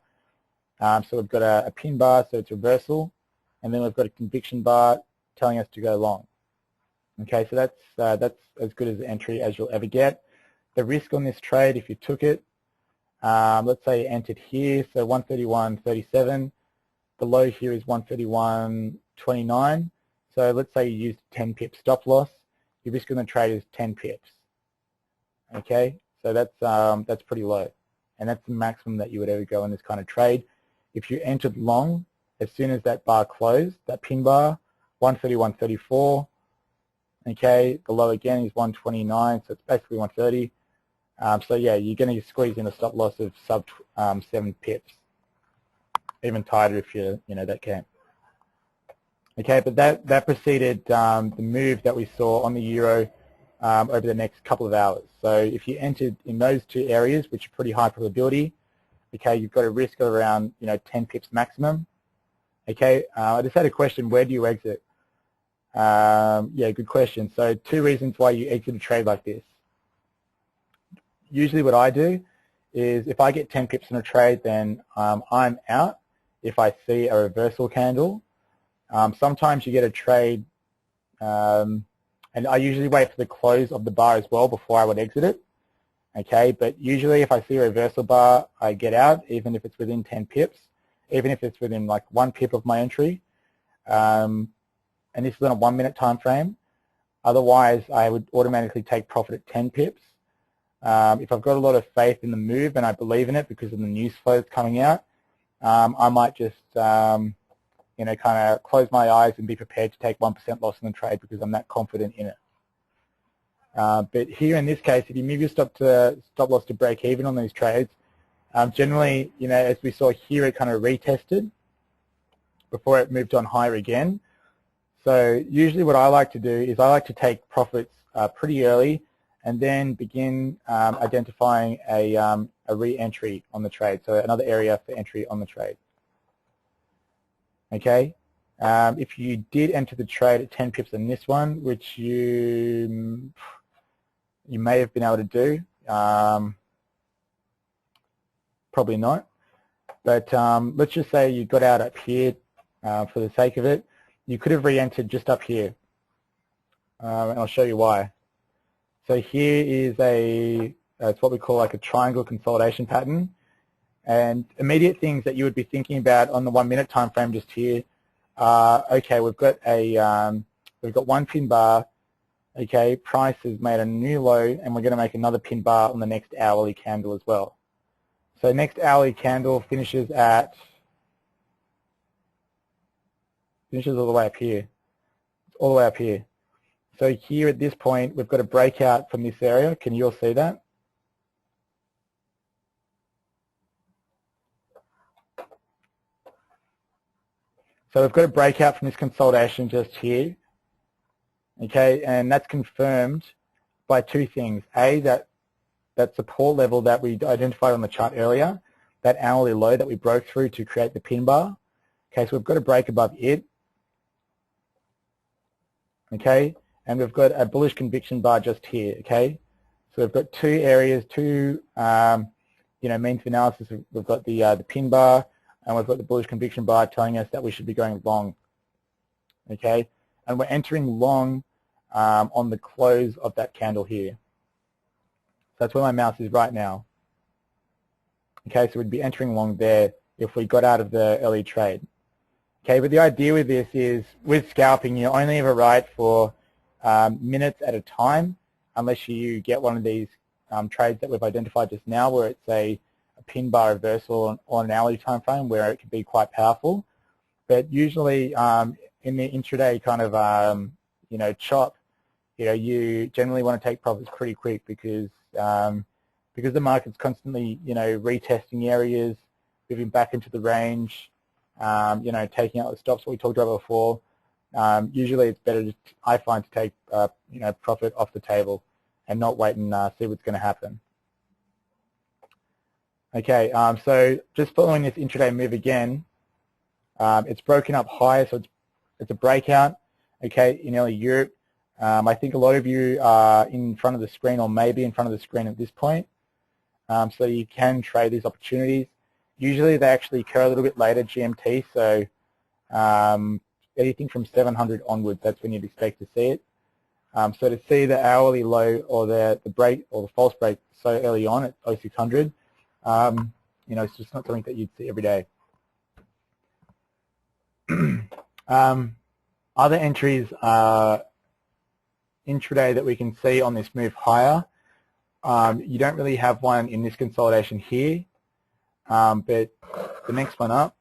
So we've got a pin bar, so it's reversal, and then we've got a conviction bar telling us to go long. Okay, so that's as good as an entry as you'll ever get. The risk on this trade, if you took it, let's say you entered here, so 131.37. The low here is 131.29. So let's say you used 10 pips stop loss. Your risk on the trade is 10 pips. Okay, so that's pretty low, and that's the maximum that you would ever go in this kind of trade. If you entered long, as soon as that bar closed, that pin bar, 131.34. Okay, the low again is 129, so it's basically 130. So yeah, you're going to squeeze in a stop loss of sub 7 pips, even tighter if you know that camp. Okay, but that preceded the move that we saw on the euro over the next couple of hours. So if you entered in those 2 areas, which are pretty high probability, okay, you've got a risk of around 10 pips maximum. Okay, I just had a question: where do you exit? Yeah, good question. So 2 reasons why you exit a trade like this. Usually what I do is if I get 10 pips in a trade, then I'm out if I see a reversal candle. Sometimes you get a trade, and I usually wait for the close of the bar as well before I would exit it. Okay, but usually if I see a reversal bar, I get out, even if it's within 10 pips, even if it's within like 1 pip of my entry. And this is on a 1 minute time frame. Otherwise, I would automatically take profit at 10 pips. If I've got a lot of faith in the move and I believe in it because of the news flows coming out, I might just kind of close my eyes and be prepared to take 1% loss in the trade because I'm that confident in it. But here in this case, if you move your stop loss to break even on these trades, generally, as we saw here, it kind of retested before it moved on higher again. So usually what I like to do is I like to take profits pretty early and then begin identifying a re-entry on the trade, so another area for entry on the trade. Okay, if you did enter the trade at 10 pips in this one, which you may have been able to do, probably not, but let's just say you got out up here for the sake of it. You could have re-entered just up here, and I'll show you why. So here is it's what we call like a triangle consolidation pattern, and immediate things that you would be thinking about on the 1 minute time frame just here. Okay, we've got 1 pin bar. Okay, price has made a new low, and we're going to make another pin bar on the next hourly candle as well. So next hourly candle finishes all the way up here. It's all the way up here. So here at this point, we've got a breakout from this area. Can you all see that? So we've got a breakout from this consolidation just here. Okay, and that's confirmed by 2 things. A, that support level that we identified on the chart earlier, that hourly low that we broke through to create the pin bar. Okay, so we've got a break above it. Okay, and we've got a bullish conviction bar just here. Okay, so we've got 2 areas, 2 means of analysis. We've got the pin bar, and we've got the bullish conviction bar telling us that we should be going long. Okay, and we're entering long on the close of that candle here. So that's where my mouse is right now. Okay, so we'd be entering long there if we got out of the early trade. Okay, but the idea with this is, with scalping, you only ever write for minutes at a time, unless you get one of these trades that we've identified just now, where it's a pin bar reversal on an hourly time frame, where it can be quite powerful. But usually in the intraday kind of chop, you generally want to take profits pretty quick because the market's constantly retesting areas, moving back into the range, taking out the stops, what we talked about before. Usually it's better, I find, to take profit off the table and not wait and see what's going to happen. Okay, so just following this intraday move again, it's broken up higher, so it's a breakout. Okay, in early Europe. I think a lot of you are in front of the screen, or maybe in front of the screen at this point, so you can trade these opportunities. Usually they actually occur a little bit later GMT, so anything from 700 onwards, that's when you'd expect to see it. So to see the hourly low or the break or the false break so early on at 0600, it's just not something that you'd see every day. Other entries intraday that we can see on this move higher. You don't really have one in this consolidation here, but the next one up,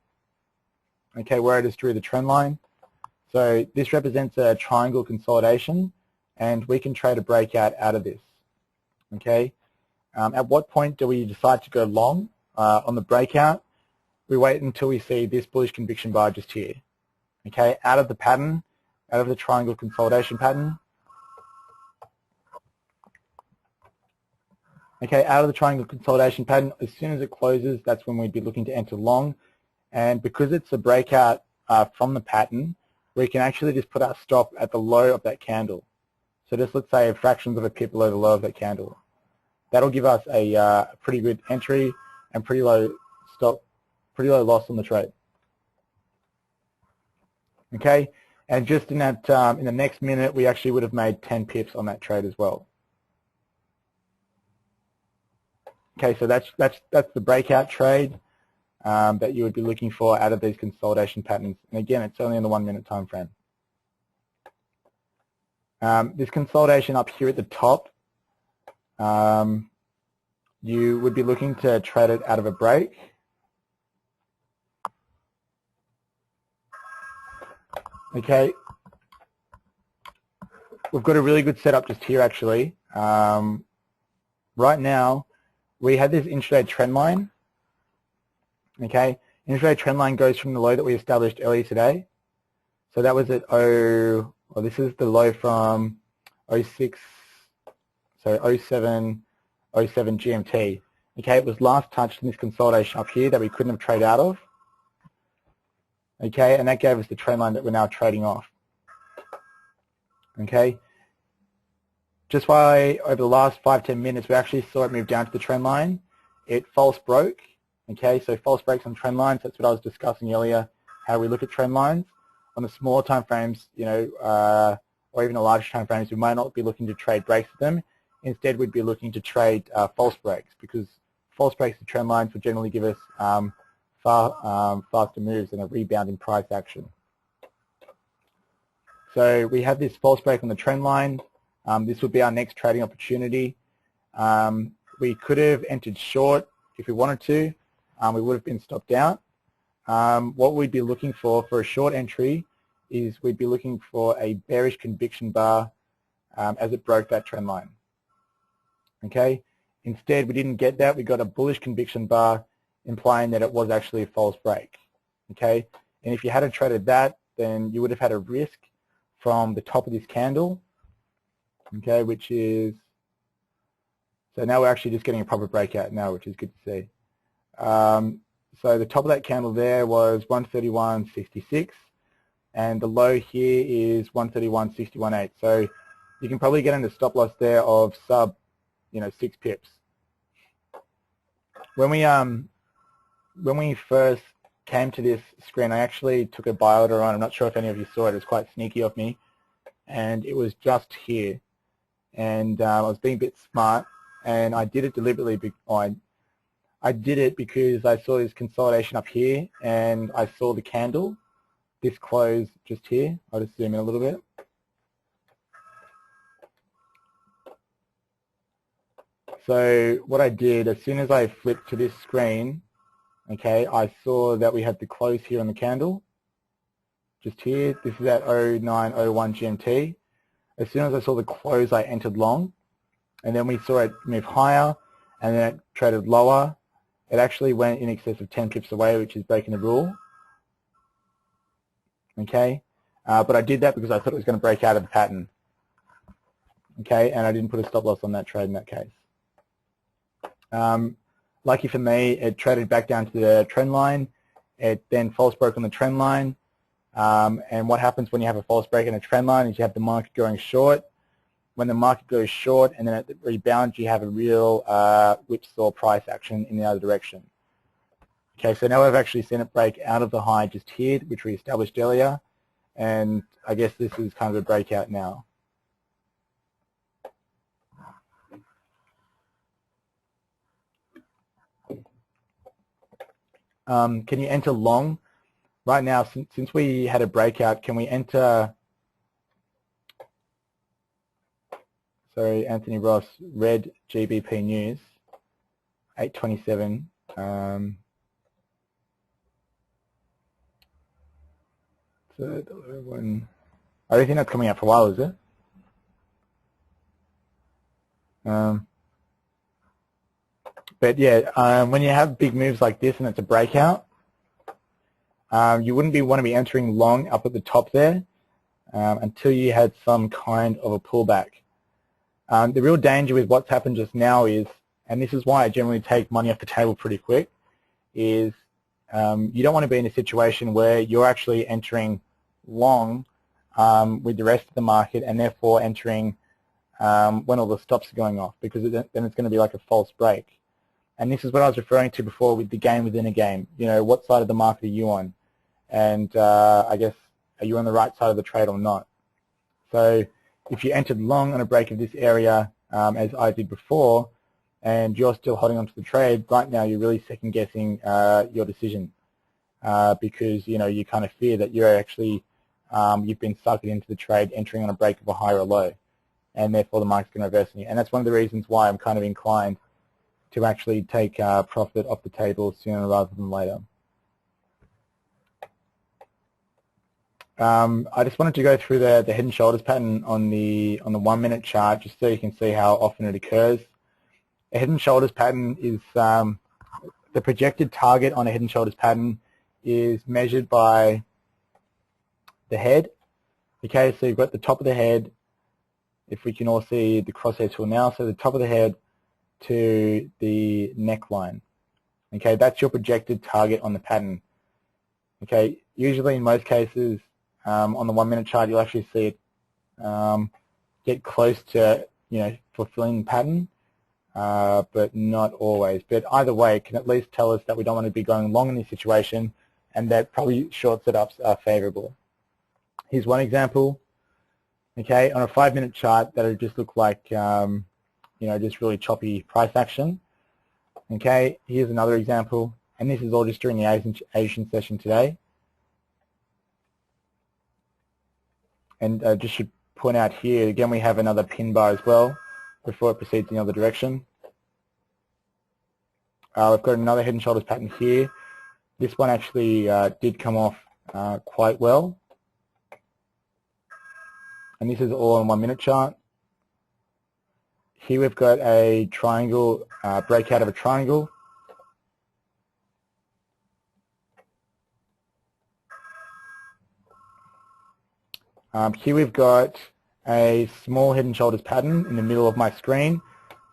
okay, where it is drew the trend line. So this represents a triangle consolidation, and we can trade a breakout out of this. Okay, at what point do we decide to go long on the breakout? We wait until we see this bullish conviction bar just here. Okay, out of the pattern, out of the triangle consolidation pattern. Okay, out of the triangle consolidation pattern, as soon as it closes, that's when we'd be looking to enter long. And because it's a breakout from the pattern, we can actually just put our stop at the low of that candle. So just let's say fractions of a pip below the low of that candle. That'll give us a pretty good entry and pretty low stop, pretty low loss on the trade. Okay, and just in that in the next minute, we actually would have made 10 pips on that trade as well. Okay, so that's the breakout trade that you would be looking for out of these consolidation patterns. And again, it's only in the 1 minute time frame. This consolidation up here at the top, you would be looking to trade it out of a break. Okay, we've got a really good setup just here actually. Right now, we had this intraday trend line. Okay, intraday trend line goes from the low that we established earlier today. So that was at this is the low from 07 GMT. Okay, it was last touched in this consolidation up here that we couldn't have traded out of. Okay, and that gave us the trend line that we're now trading off. Okay, just by over the last 5-10 minutes, we actually saw it move down to the trend line. It false broke. Okay, so false breaks on trend lines. That's what I was discussing earlier. How we look at trend lines on the smaller time frames, or even the larger time frames, we might not be looking to trade breaks with them. Instead, we'd be looking to trade false breaks, because false breaks to trend lines would generally give us faster moves and a rebound in price action. So we have this false break on the trend line. This would be our next trading opportunity. We could have entered short if we wanted to. We would have been stopped out. What we'd be looking for a short entry is we'd be looking for a bearish conviction bar as it broke that trend line. Okay. Instead, we didn't get that. We got a bullish conviction bar, implying that it was actually a false break. Okay. And if you had traded that, then you would have had a risk from the top of this candle. Okay, which is, so now we're actually just getting a proper breakout now, which is good to see. So the top of that candle there was 131.66, and the low here is 131.618. So you can probably get into stop loss there of sub, 6 pips. When we first came to this screen, I actually took a buy order on. I'm not sure if any of you saw it. It was quite sneaky of me, and it was just here. And I was being a bit smart, and I did it deliberately. I did it because I saw this consolidation up here, and I saw the candle, this close just here. I'll just zoom in a little bit. So what I did, as soon as I flipped to this screen, okay, I saw that we had the close here on the candle, just here. This is at 0901 GMT. As soon as I saw the close, I entered long, and then we saw it move higher, and then it traded lower. It actually went in excess of 10 pips away, which is breaking the rule. Okay, but I did that because I thought it was going to break out of the pattern. Okay, and I didn't put a stop loss on that trade in that case. Lucky for me, it traded back down to the trend line. It then false broke on the trend line. And what happens when you have a false break in a trend line is you have the market going short. When the market goes short and then it rebounds, you have a real whipsaw price action in the other direction. Okay, so now we've actually seen it break out of the high just here, which we established earlier, and I guess this is kind of a breakout now. Can you enter long? Right now, since we had a breakout, can we enter, sorry, Anthony Ross, red GBP news, 827. So I don't think that's coming out for a while, is it? But yeah, when you have big moves like this and it's a breakout, you wouldn't want to be entering long up at the top there until you had some kind of a pullback. The real danger with what's happened just now is, and this is why I generally take money off the table pretty quick, is you don't want to be in a situation where you're actually entering long with the rest of the market and therefore entering when all the stops are going off, because then it's going to be like a false break. And this is what I was referring to before with the game within a game. You know, what side of the market are you on? And I guess, are you on the right side of the trade or not? So if you entered long on a break of this area, as I did before, and you're still holding onto the trade, right now you're really second guessing your decision because, you know, you kind of fear that you're actually, you've been sucked into the trade entering on a break of a high or a low, and therefore the market's going to reverse on you. And that's one of the reasons why I'm kind of inclined to actually take profit off the table sooner rather than later. I just wanted to go through the head and shoulders pattern on the 1 minute chart just so you can see how often it occurs. A head and shoulders pattern is the projected target on a head and shoulders pattern is measured by the head. Okay, so you've got the top of the head, if we can all see the crosshair tool now, so the top of the head to the neckline. Okay, that's your projected target on the pattern. Okay, usually in most cases on the 1 minute chart you'll actually see it get close to, you know, fulfilling the pattern, but not always. But either way, it can at least tell us that we don't want to be going long in this situation and that probably short setups are favorable. Here's one example. Okay, on a 5 minute chart that'll just look like you know, just really choppy price action. Okay, here's another example, and this is all just during the Asian session today. And just should point out here, again, we have another pin bar as well before it proceeds in the other direction. We've got another head and shoulders pattern here. This one actually did come off quite well. And this is all on 1 minute chart. Here we've got a triangle, breakout of a triangle. Here we've got a small head and shoulders pattern in the middle of my screen,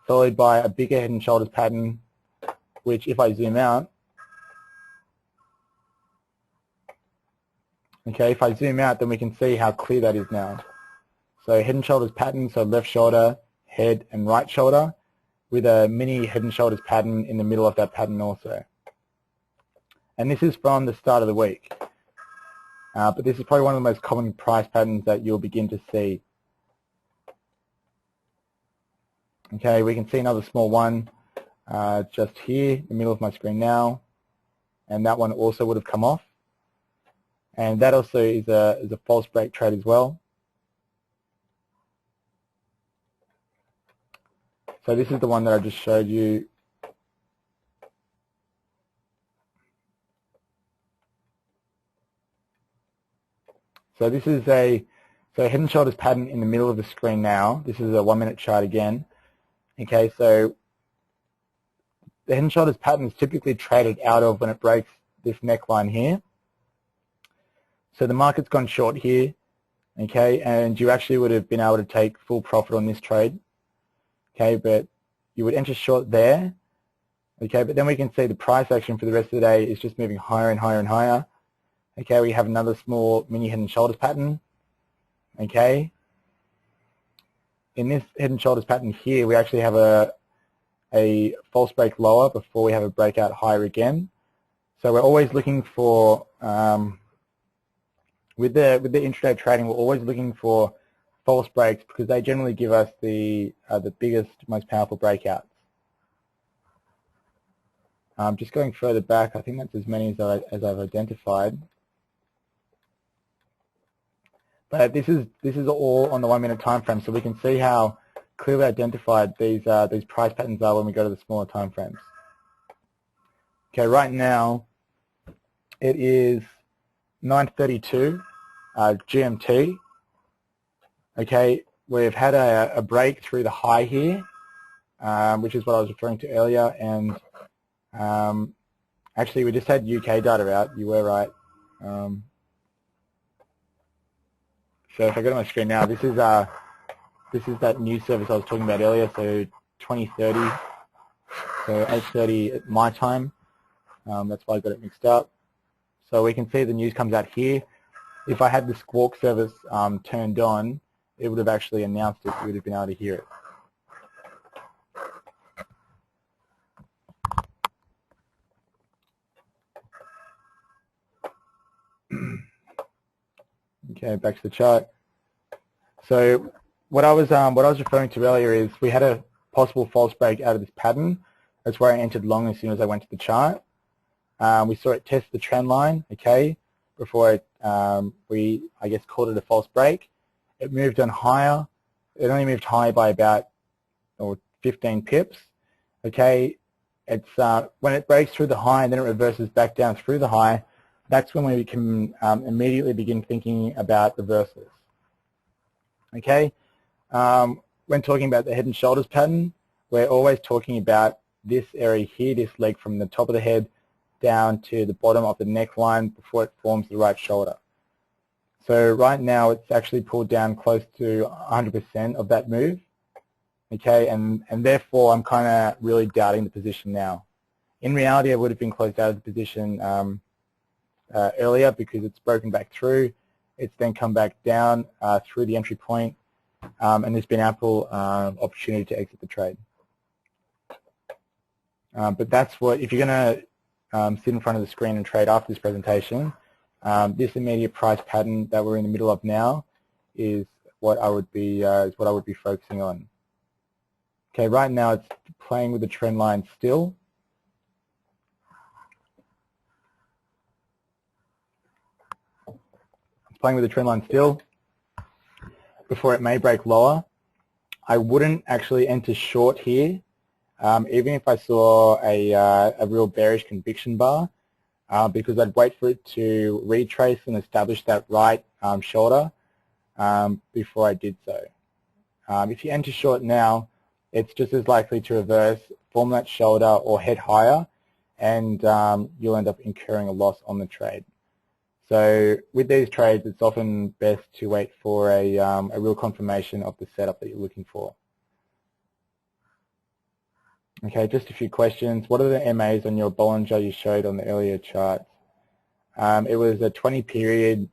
followed by a bigger head and shoulders pattern, which if I zoom out, okay, if I zoom out, then we can see how clear that is now. So head and shoulders pattern, so left shoulder, head and right shoulder, with a mini head and shoulders pattern in the middle of that pattern also. And this is from the start of the week. But this is probably one of the most common price patterns that you'll begin to see. Okay, we can see another small one just here, in the middle of my screen now, and that one also would have come off. And that also is a false break trade as well. So this is the one that I just showed you. So this is a head and shoulders pattern in the middle of the screen now. This is a 1 minute chart again. Okay, so the head and shoulders pattern is typically traded out of when it breaks this neckline here. So the market's gone short here, okay, and you actually would have been able to take full profit on this trade, okay, but you would enter short there, okay, but then we can see the price action for the rest of the day is just moving higher and higher and higher. Okay, we have another small mini head and shoulders pattern. Okay, in this head and shoulders pattern here, we actually have a false break lower before we have a breakout higher again. So we're always looking for with the intraday trading, we're always looking for false breaks because they generally give us the biggest, most powerful breakouts. Just going further back, I think that's as many as I've identified. But this is all on the 1 minute time frame, so we can see how clearly identified these price patterns are when we go to the smaller time frames. Okay, right now it is 9:32 GMT. Okay, we've had a break through the high here, which is what I was referring to earlier, and actually we just had UK data out. You were right. So if I go to my screen now, this is that news service I was talking about earlier. So 2030, so 8:30 at my time. That's why I got it mixed up. So we can see the news comes out here. If I had the Squawk service turned on, it would have actually announced it. You would have been able to hear it. Okay, back to the chart. So what I was referring to earlier is we had a possible false break out of this pattern. That's where I entered long as soon as I went to the chart. We saw it test the trend line, okay, before it, we, I guess, called it a false break. It moved on higher. It only moved higher by about 15 pips, okay. It's when it breaks through the high and then it reverses back down through the high, that's when we can immediately begin thinking about reversals. Okay, when talking about the head and shoulders pattern, we're always talking about this area here, this leg from the top of the head down to the bottom of the neckline before it forms the right shoulder. So right now it's actually pulled down close to 100% of that move. Okay, and therefore I'm kind of really doubting the position now. In reality, I would have been closed out of the position earlier because it's broken back through. It's then come back down through the entry point, and there's been ample opportunity to exit the trade. But that's what, if you're going to sit in front of the screen and trade after this presentation, this immediate price pattern that we're in the middle of now is what I would be focusing on. Okay, right now it's playing with the trend line still. It's playing with the trend line still before it may break lower. I wouldn't actually enter short here, even if I saw a real bearish conviction bar, because I'd wait for it to retrace and establish that right shoulder before I did so. If you enter short now, it's just as likely to reverse, form that shoulder, or head higher, and you'll end up incurring a loss on the trade. So with these trades, it's often best to wait for a real confirmation of the setup that you're looking for. Okay, just a few questions. What are the MAs on your Bollinger you showed on the earlier charts? It was a 20 period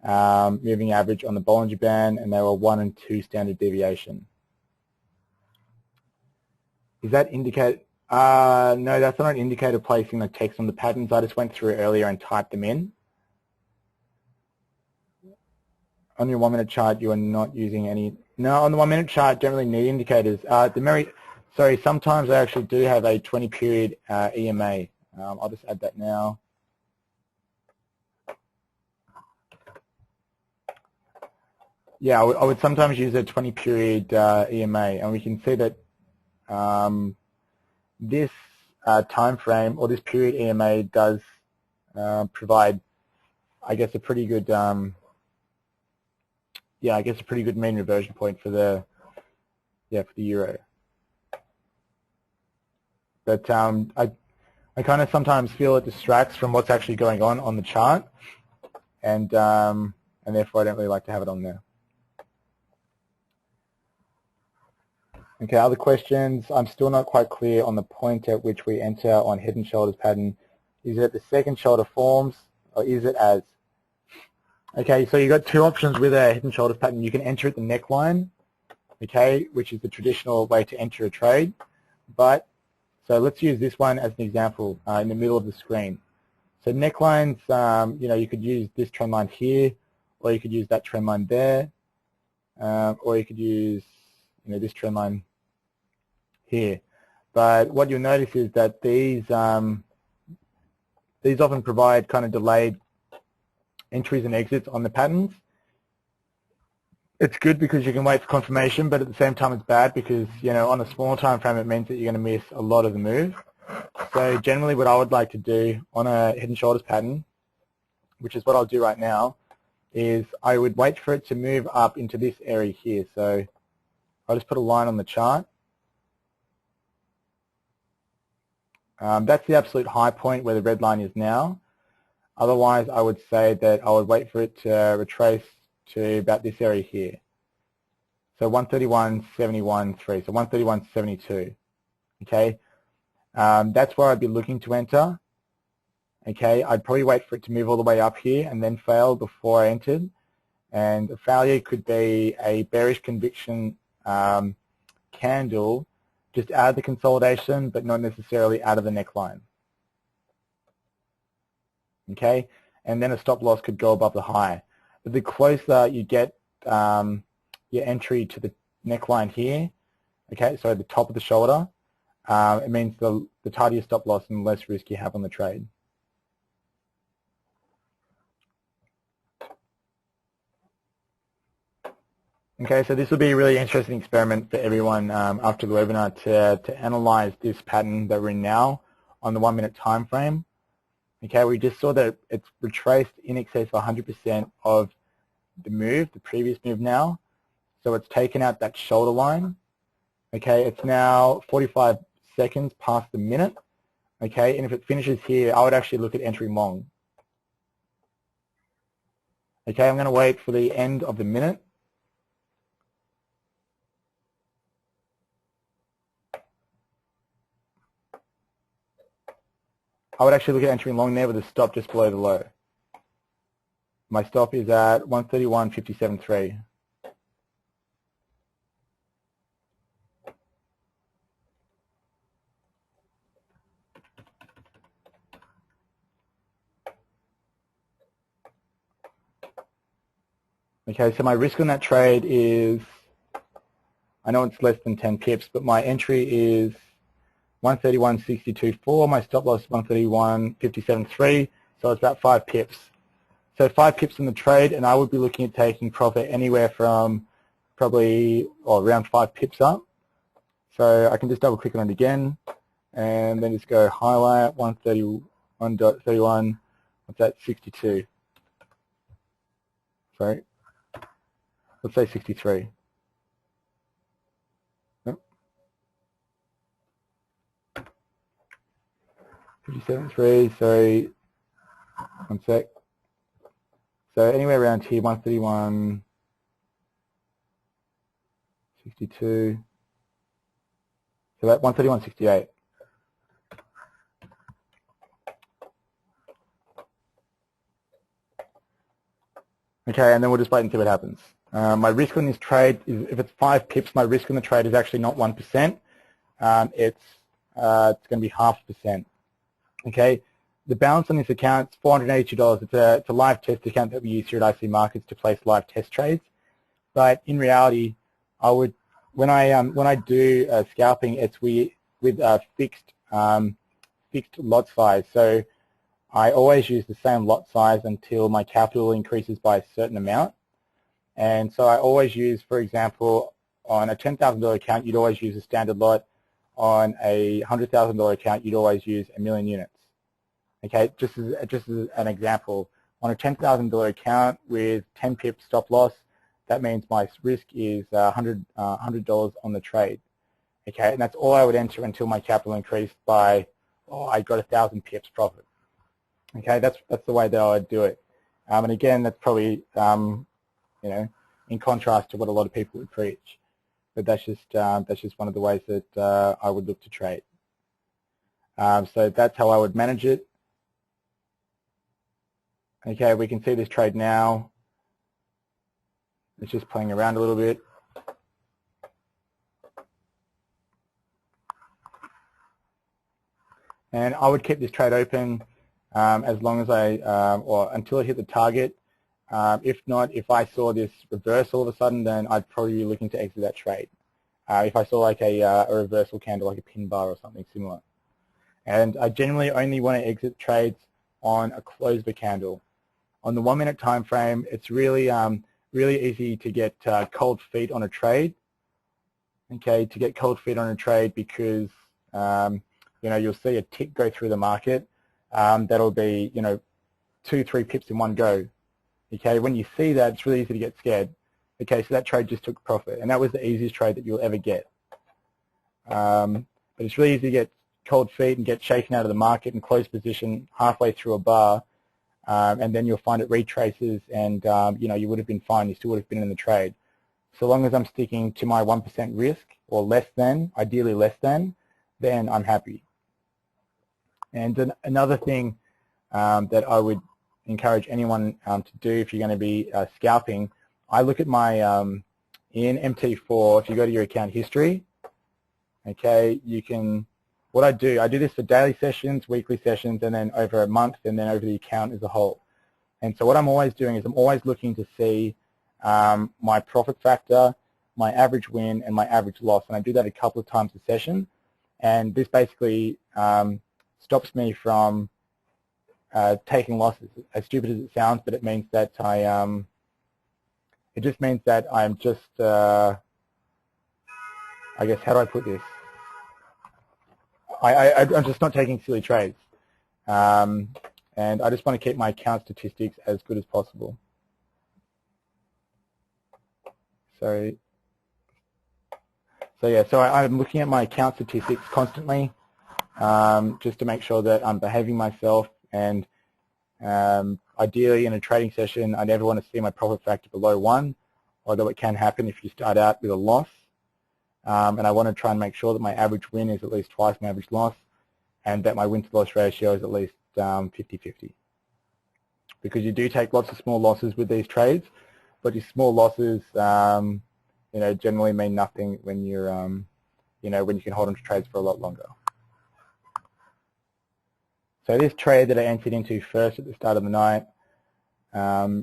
moving average on the Bollinger Band, and they were 1 and 2 standard deviation. Is that indicate? No, that's not an indicator placing the text on the patterns. I just went through earlier and typed them in. On your 1 minute chart, you are not using any. No, on the 1 minute chart, don't really need indicators. Sorry, sometimes I actually do have a 20 period EMA. I'll just add that now. Yeah, I would sometimes use a 20 period EMA, and we can see that this time frame or this period EMA does provide, I guess, a pretty good, a pretty good mean reversion point for the euro. But I kind of sometimes feel it distracts from what's actually going on the chart, and therefore I don't really like to have it on there. Okay, other questions? I'm still not quite clear on the point at which we enter on head and shoulders pattern. Is it the second shoulder forms, or is it as? Okay, so you've got two options with a head and shoulders pattern. You can enter at the neckline, okay, which is the traditional way to enter a trade. But, so let's use this one as an example in the middle of the screen. So necklines, you could use this trend line here, or you could use that trend line there, or you could use this trend line here. But what you'll notice is that these often provide kind of delayed entries and exits on the patterns. It's good because you can wait for confirmation, but at the same time it's bad because on a small time frame it means that you're going to miss a lot of the move. So generally what I would like to do on a head and shoulders pattern, which is what I'll do right now, is I would wait for it to move up into this area here. So I'll just put a line on the chart. That's the absolute high point where the red line is now. Otherwise, I would say that I would wait for it to retrace to about this area here. So 131.71.3, so 131.72. Okay, that's where I'd be looking to enter. Okay, I'd probably wait for it to move all the way up here and then fail before I entered. And a failure could be a bearish conviction candle just out of the consolidation, but not necessarily out of the neckline. Okay, and then a stop loss could go above the high. But the closer you get your entry to the neckline here, okay, so at the top of the shoulder, it means the tighter your stop loss and the less risk you have on the trade. Okay, so this will be a really interesting experiment for everyone after the webinar to analyze this pattern that we're in now on the 1 minute time frame. Okay, we just saw that it's retraced in excess of 100% of the move, the previous move now. So it's taken out that shoulder line. Okay, it's now 45 seconds past the minute. Okay, and if it finishes here, I would actually look at entering long. Okay, I'm going to wait for the end of the minute. I would actually look at entering long there with a stop just below the low. My stop is at 131.57.3. Okay, so my risk on that trade is, I know it's less than 10 pips, but my entry is 131.62.4, my stop loss is 131.57.3, so it's about 5 pips. So 5 pips in the trade, and I would be looking at taking profit anywhere from probably around 5 pips up. So I can just double click on it again, and then just go highlight 131.31, what's that, 62. Sorry, let's say 63. 57.3, so one sec. So anywhere around here, 131.62. So that 131.68. Okay, and then we'll just wait and see what happens. My risk on this trade is, if it's 5 pips, my risk on the trade is actually not 1%. It's going to be 0.5%. Okay, the balance on this account is $482. It's a live test account that we use here at IC Markets to place live test trades. But in reality, I would, when I do scalping, it's with fixed lot size. So I always use the same lot size until my capital increases by a certain amount. And so I always use, for example, on a $10,000 account, you'd always use a standard lot on a $100,000 account, you'd always use 1,000,000 units. Okay, just as an example, on a $10,000 account with 10 pips stop loss, that means my risk is $100 on the trade. Okay, and that's all I would enter until my capital increased by, I got 1,000 pips profit. Okay, that's the way that I would do it. And again, that's probably in contrast to what a lot of people would preach. But that's just one of the ways that I would look to trade. So that's how I would manage it. Okay, we can see this trade now. It's just playing around a little bit. And I would keep this trade open as long as or until I hit the target. If not, if I saw this reverse all of a sudden, then I'd probably be looking to exit that trade. If I saw like a reversal candle, like a pin bar or something similar. And I generally only want to exit trades on a closed candle. On the 1 minute time frame, it's really easy to get cold feet on a trade. Okay, to get cold feet on a trade because you'll see a tick go through the market. That'll be 2-3 pips in one go. Okay, when you see that, it's really easy to get scared. Okay, so that trade just took profit, and that was the easiest trade that you'll ever get. But it's really easy to get cold feet and get shaken out of the market and close position halfway through a bar, and then you'll find it retraces, and you would have been fine. You still would have been in the trade. So long as I'm sticking to my 1% risk or less than, ideally less than, then I'm happy. And another thing that I would encourage anyone to do if you're going to be scalping, I look at my, in MT4, if you go to your account history, okay, you can, what I do this for daily sessions, weekly sessions, and then over a month, and then over the account as a whole. And so what I'm always doing is I'm always looking to see my profit factor, my average win, and my average loss, and I do that a couple of times a session. And this basically stops me from taking losses. As stupid as it sounds, but it means that it just means that I'm just, I guess, how do I put this? I'm just not taking silly trades. And I just want to keep my account statistics as good as possible. So yeah, so I'm looking at my account statistics constantly just to make sure that I'm behaving myself, and ideally in a trading session I never want to see my profit factor below 1, although it can happen if you start out with a loss, and I want to try and make sure that my average win is at least twice my average loss, and that my win to loss ratio is at least 50-50, because you do take lots of small losses with these trades, but these small losses generally mean nothing when you're when you can hold on to trades for a lot longer. So this trade that I entered into first at the start of the night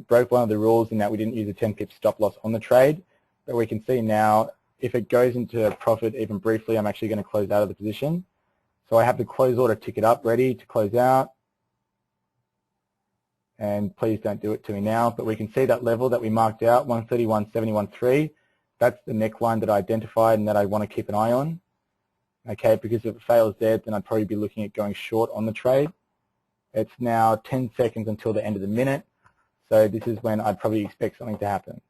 broke one of the rules in that we didn't use a 10 pip stop loss on the trade, but we can see now if it goes into profit even briefly, I'm actually going to close out of the position. So I have the close order ticket up ready to close out, and please don't do it to me now, but we can see that level that we marked out, 131.71.3. That's the neckline that I identified and that I want to keep an eye on. Okay, because if it fails there, then I'd probably be looking at going short on the trade. It's now 10 seconds until the end of the minute, so this is when I'd probably expect something to happen.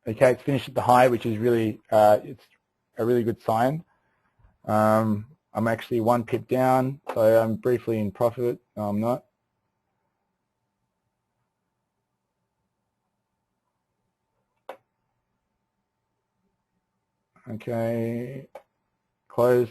Okay, it's finished at the high, which is really, it's a really good sign. I'm actually 1 pip down, so I'm briefly in profit. No, I'm not. Okay, close.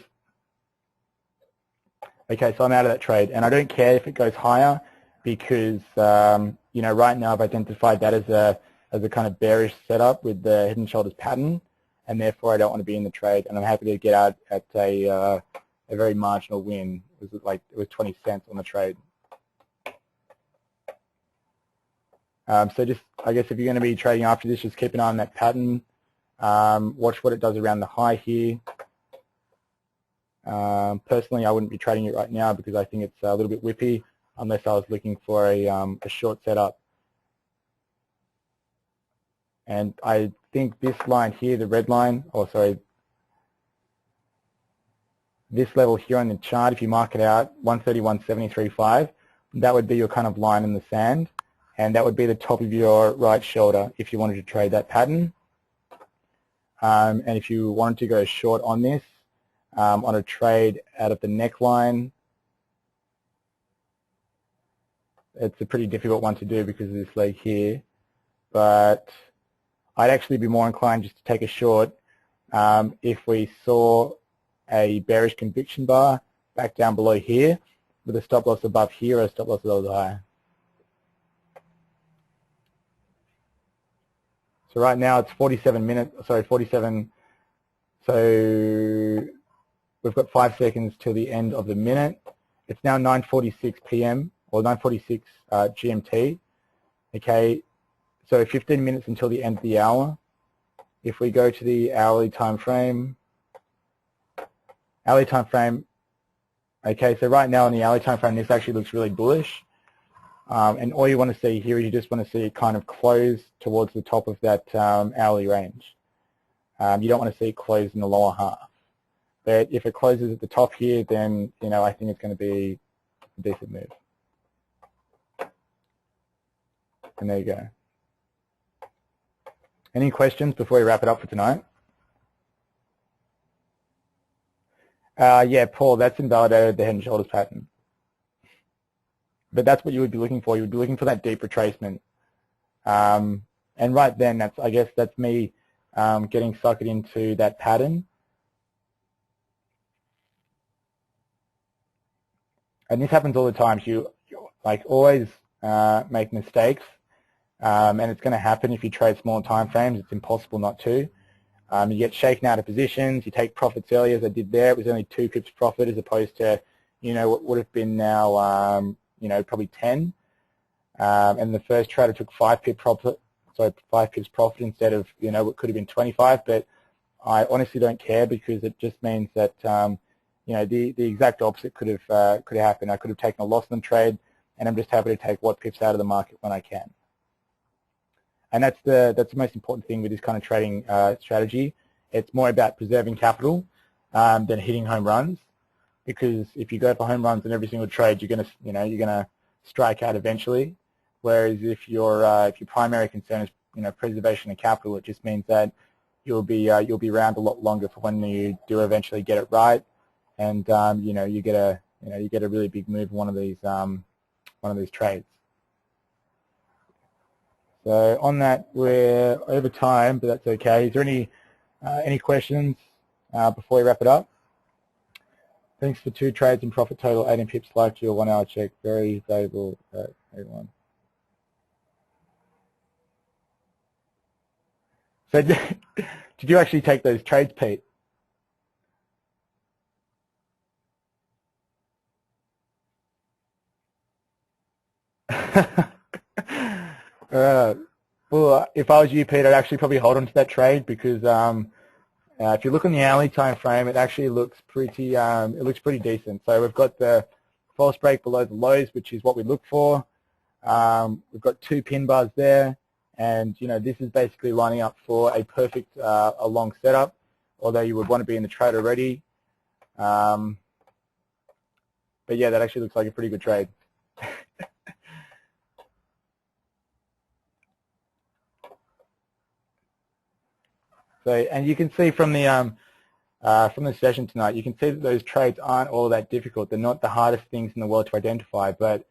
Okay, so I'm out of that trade, and I don't care if it goes higher because right now I've identified that as a kind of bearish setup with the head and shoulders pattern, and therefore I don't want to be in the trade, and I'm happy to get out at a very marginal win. It was 20 cents on the trade. So just, I guess if you're going to be trading after this, just keep an eye on that pattern. Watch what it does around the high here. Personally, I wouldn't be trading it right now because I think it's a little bit whippy unless I was looking for a short setup. And I think this line here, the red line, or sorry, this level here on the chart, if you mark it out, 131.73.5, that would be your kind of line in the sand, and that would be the top of your right shoulder if you wanted to trade that pattern. And if you wanted to go short on this, on a trade out of the neckline, it's a pretty difficult one to do because of this leg here, but I'd actually be more inclined just to take a short if we saw a bearish conviction bar back down below here with a stop loss above here or a stop loss above higher. So right now it's 47 minutes, sorry, 47, so we've got 5 seconds till the end of the minute. It's now 9:46 p.m. or 9:46 GMT. Okay, so 15 minutes until the end of the hour. If we go to the hourly time frame, okay, so right now on the hourly time frame, this actually looks really bullish. And all you want to see here is you just want to see it kind of close towards the top of that hourly range. You don't want to see it close in the lower half. But if it closes at the top here, then I think it's going to be a decent move. And there you go. Any questions before we wrap it up for tonight? Yeah, Paul, that's invalidated the head and shoulders pattern. But that's what you would be looking for. You would be looking for that deep retracement. And right then, I guess that's me getting suckered into that pattern. And this happens all the time. You like always make mistakes, and it's going to happen if you trade small time frames. It's impossible not to. You get shaken out of positions. You take profits early, as I did there. It was only 2 pips profit as opposed to what would have been now probably 10. And the first trade I took 5 pips profit. So 5 pips profit instead of what could have been 25. But I honestly don't care because it just means that the exact opposite could have happened. I could have taken a loss in the trade, and I'm just happy to take what pips out of the market when I can. And that's the most important thing with this kind of trading strategy. It's more about preserving capital than hitting home runs, because if you go for home runs in every single trade, you're gonna strike out eventually. Whereas if your primary concern is preservation of capital, it just means that you'll be around a lot longer for when you do eventually get it right, and you get a really big move in one of these trades. So on that, we're over time, but that's okay. Is there any questions before we wrap it up? Thanks for 2 trades and profit total 18 pips. Like your 1 hour check, very valuable, everyone. So did you actually take those trades, Pete? Well, if I was you, Pete, I'd actually probably hold on to that trade because if you look on the hourly time frame, it actually looks pretty decent. So we've got the false break below the lows, which is what we look for. We've got 2 pin bars there, and this is basically lining up for a perfect a long setup. Although you would want to be in the trade already, but yeah, that actually looks like a pretty good trade. So, and you can see from the session tonight, you can see that those trades aren't all that difficult. They're not the hardest things in the world to identify, but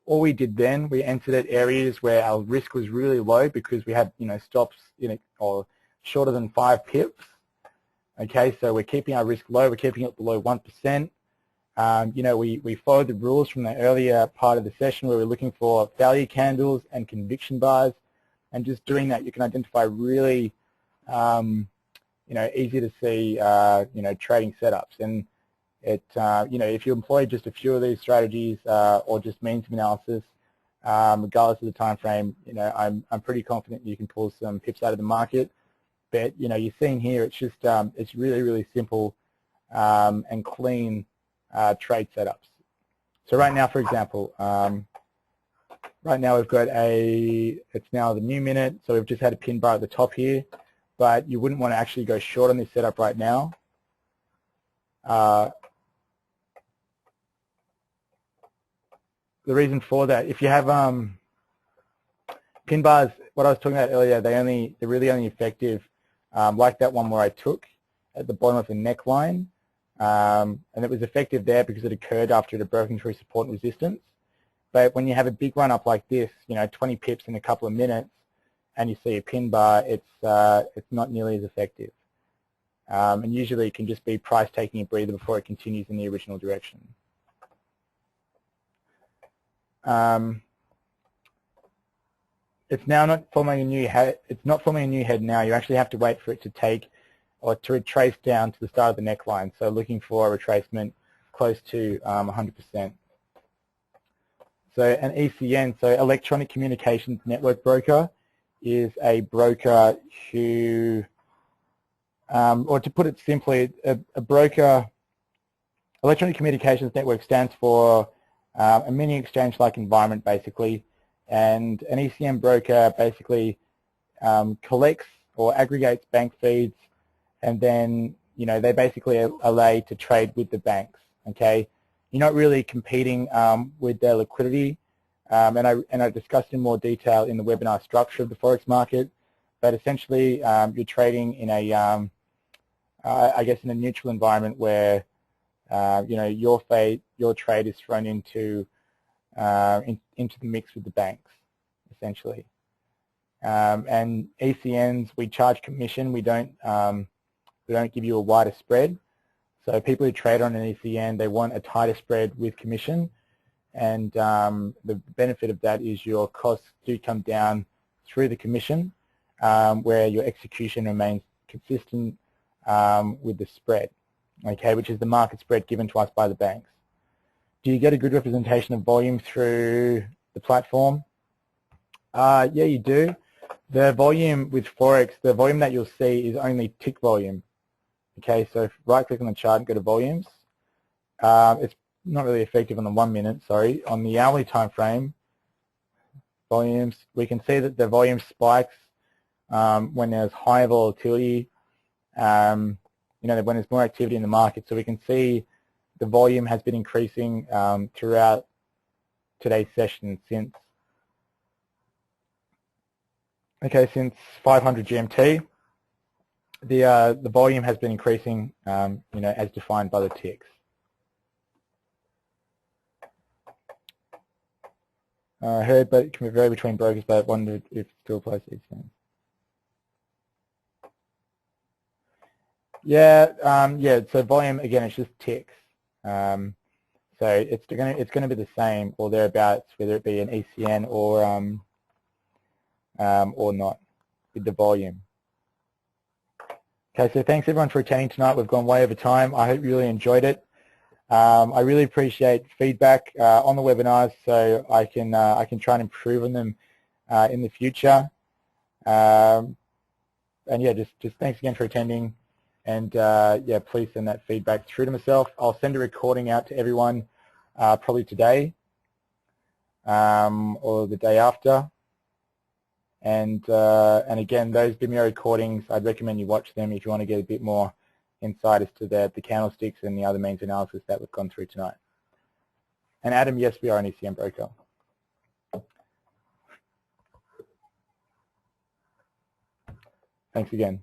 all we did then, we entered at areas where our risk was really low because we had stops or shorter than 5 pips. Okay, so we're keeping our risk low. We're keeping it below 1%. We followed the rules from the earlier part of the session where we're looking for value candles and conviction bars, and just doing that, you can identify really easy to see, trading setups. And it, if you employ just a few of these strategies or just means of analysis, regardless of the time frame, I'm pretty confident you can pull some pips out of the market. But you're seeing here, it's just it's really, really simple and clean trade setups. So right now, for example, Right now we've got it's now the new minute, so we've just had a pin bar at the top here, but you wouldn't want to actually go short on this setup right now. The reason for that, if you have pin bars, what I was talking about earlier, they're really only effective like that one where I took at the bottom of the neckline, and it was effective there because it occurred after it had broken through support and resistance. But when you have a big run up like this, 20 pips in a couple of minutes, and you see a pin bar, it's not nearly as effective. And usually it can just be price taking a breather before it continues in the original direction. It's now not forming a new head. It's not forming a new head now. You actually have to wait for it to take or to retrace down to the start of the neckline. So looking for a retracement close to 100%. So an ECN, so Electronic Communications Network Broker, is a broker who, or to put it simply, a broker, Electronic Communications Network stands for a mini exchange-like environment basically, and an ECN broker basically collects or aggregates bank feeds, and then they basically allow to trade with the banks. Okay, you're not really competing with their liquidity, and I discussed in more detail in the webinar structure of the forex market. But essentially, you're trading in a, I guess, in a neutral environment where your trade is thrown into the mix with the banks, essentially. And ECNs, we charge commission. We don't give you a wider spread. So people who trade on an ECN, they want a tighter spread with commission, and the benefit of that is your costs do come down through the commission, where your execution remains consistent with the spread, okay, which is the market spread given to us by the banks. Do you get a good representation of volume through the platform? Yeah, you do. The volume with Forex, the volume that you'll see is only tick volume. Okay, so right-click on the chart and go to volumes. It's not really effective on the 1 minute, sorry. On the hourly time frame, volumes, we can see that the volume spikes when there's high volatility, when there's more activity in the market. So we can see the volume has been increasing throughout today's session since 500 GMT. The volume has been increasing, as defined by the ticks. I heard, but it can vary between brokers, but I wondered if it still applies to ECN. Yeah, so volume, again, it's just ticks. So it's going to be the same or thereabouts, whether it be an ECN or not, with the volume. Okay, so thanks everyone for attending tonight. We've gone way over time. I hope you really enjoyed it. I really appreciate feedback on the webinars, so I can try and improve on them in the future. And yeah, just thanks again for attending. And yeah, please send that feedback through to myself. I'll send a recording out to everyone probably today or the day after. And again, those Vimeo recordings, I'd recommend you watch them if you want to get a bit more insight as to the candlesticks and the other means analysis that we've gone through tonight. And Adam, yes, we are an ECN broker. Thanks again.